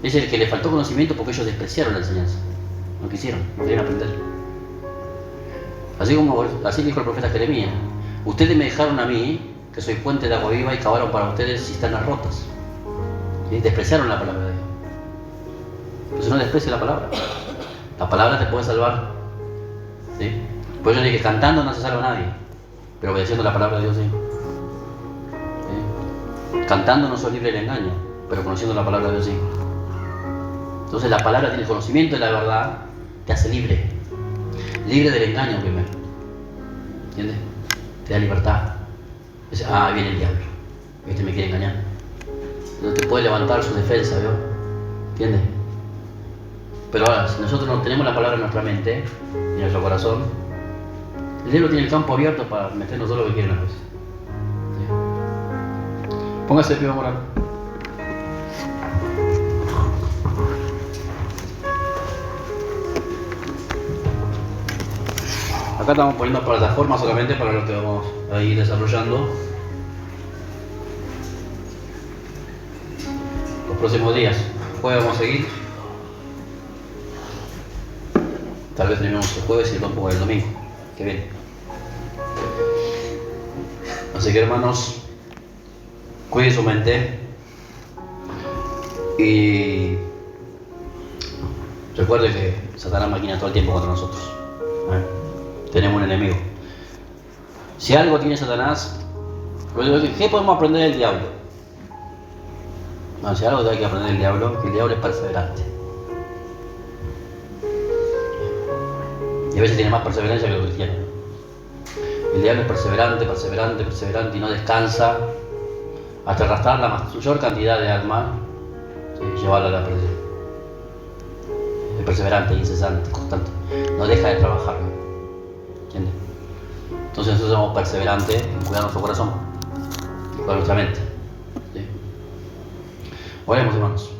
es el que le faltó conocimiento porque ellos despreciaron la enseñanza, no quisieron, no querían aprender. Así dijo el profeta Jeremías, ustedes me dejaron a mí, que soy fuente de agua viva, y cavaron para ustedes cisternas rotas. ¿Sí? Despreciaron la palabra de Dios. Entonces no desprecies la palabra. La palabra te puede salvar, ¿sí? Por eso dije que cantando no se salva a nadie, pero obedeciendo la palabra de Dios, sí. ¿Sí? Cantando no sos libre del engaño, pero conociendo la palabra de Dios, sí. Entonces la palabra tiene conocimiento de la verdad, te hace libre. Libre del engaño primero. ¿Entiendes? Te da libertad. Dice, viene el diablo. Este me quiere engañar. No te puede levantar su defensa, ¿vio? ¿Entiendes? Pero ahora, si nosotros no tenemos la palabra en nuestra mente y en nuestro corazón, el diablo tiene el campo abierto para meternos todo lo que quiere a veces. ¿Sí? Póngase de pie, vamos a orar. Acá estamos poniendo plataformas solamente para lo que vamos a ir desarrollando los próximos días. Jueves vamos a seguir. Tal vez terminemos el jueves y el domingo el domingo. Que bien. Así que, hermanos, cuiden su mente y Recuerde que Satanás maquina todo el tiempo contra nosotros. Tenemos un enemigo. Si algo tiene Satanás, ¿qué podemos aprender del diablo? No, si algo hay que aprender del diablo, que el diablo es perseverante. Y a veces tiene más perseverancia que los cristianos. El diablo es perseverante, perseverante, perseverante y no descansa hasta arrastrar la mayor cantidad de almas y llevarla a la perdición. Es perseverante, incesante, constante. No deja de trabajar. ¿Entiendes? Entonces nosotros somos perseverantes en cuidar nuestro corazón y cuidar nuestra mente. ¿Sí? Oremos, hermanos.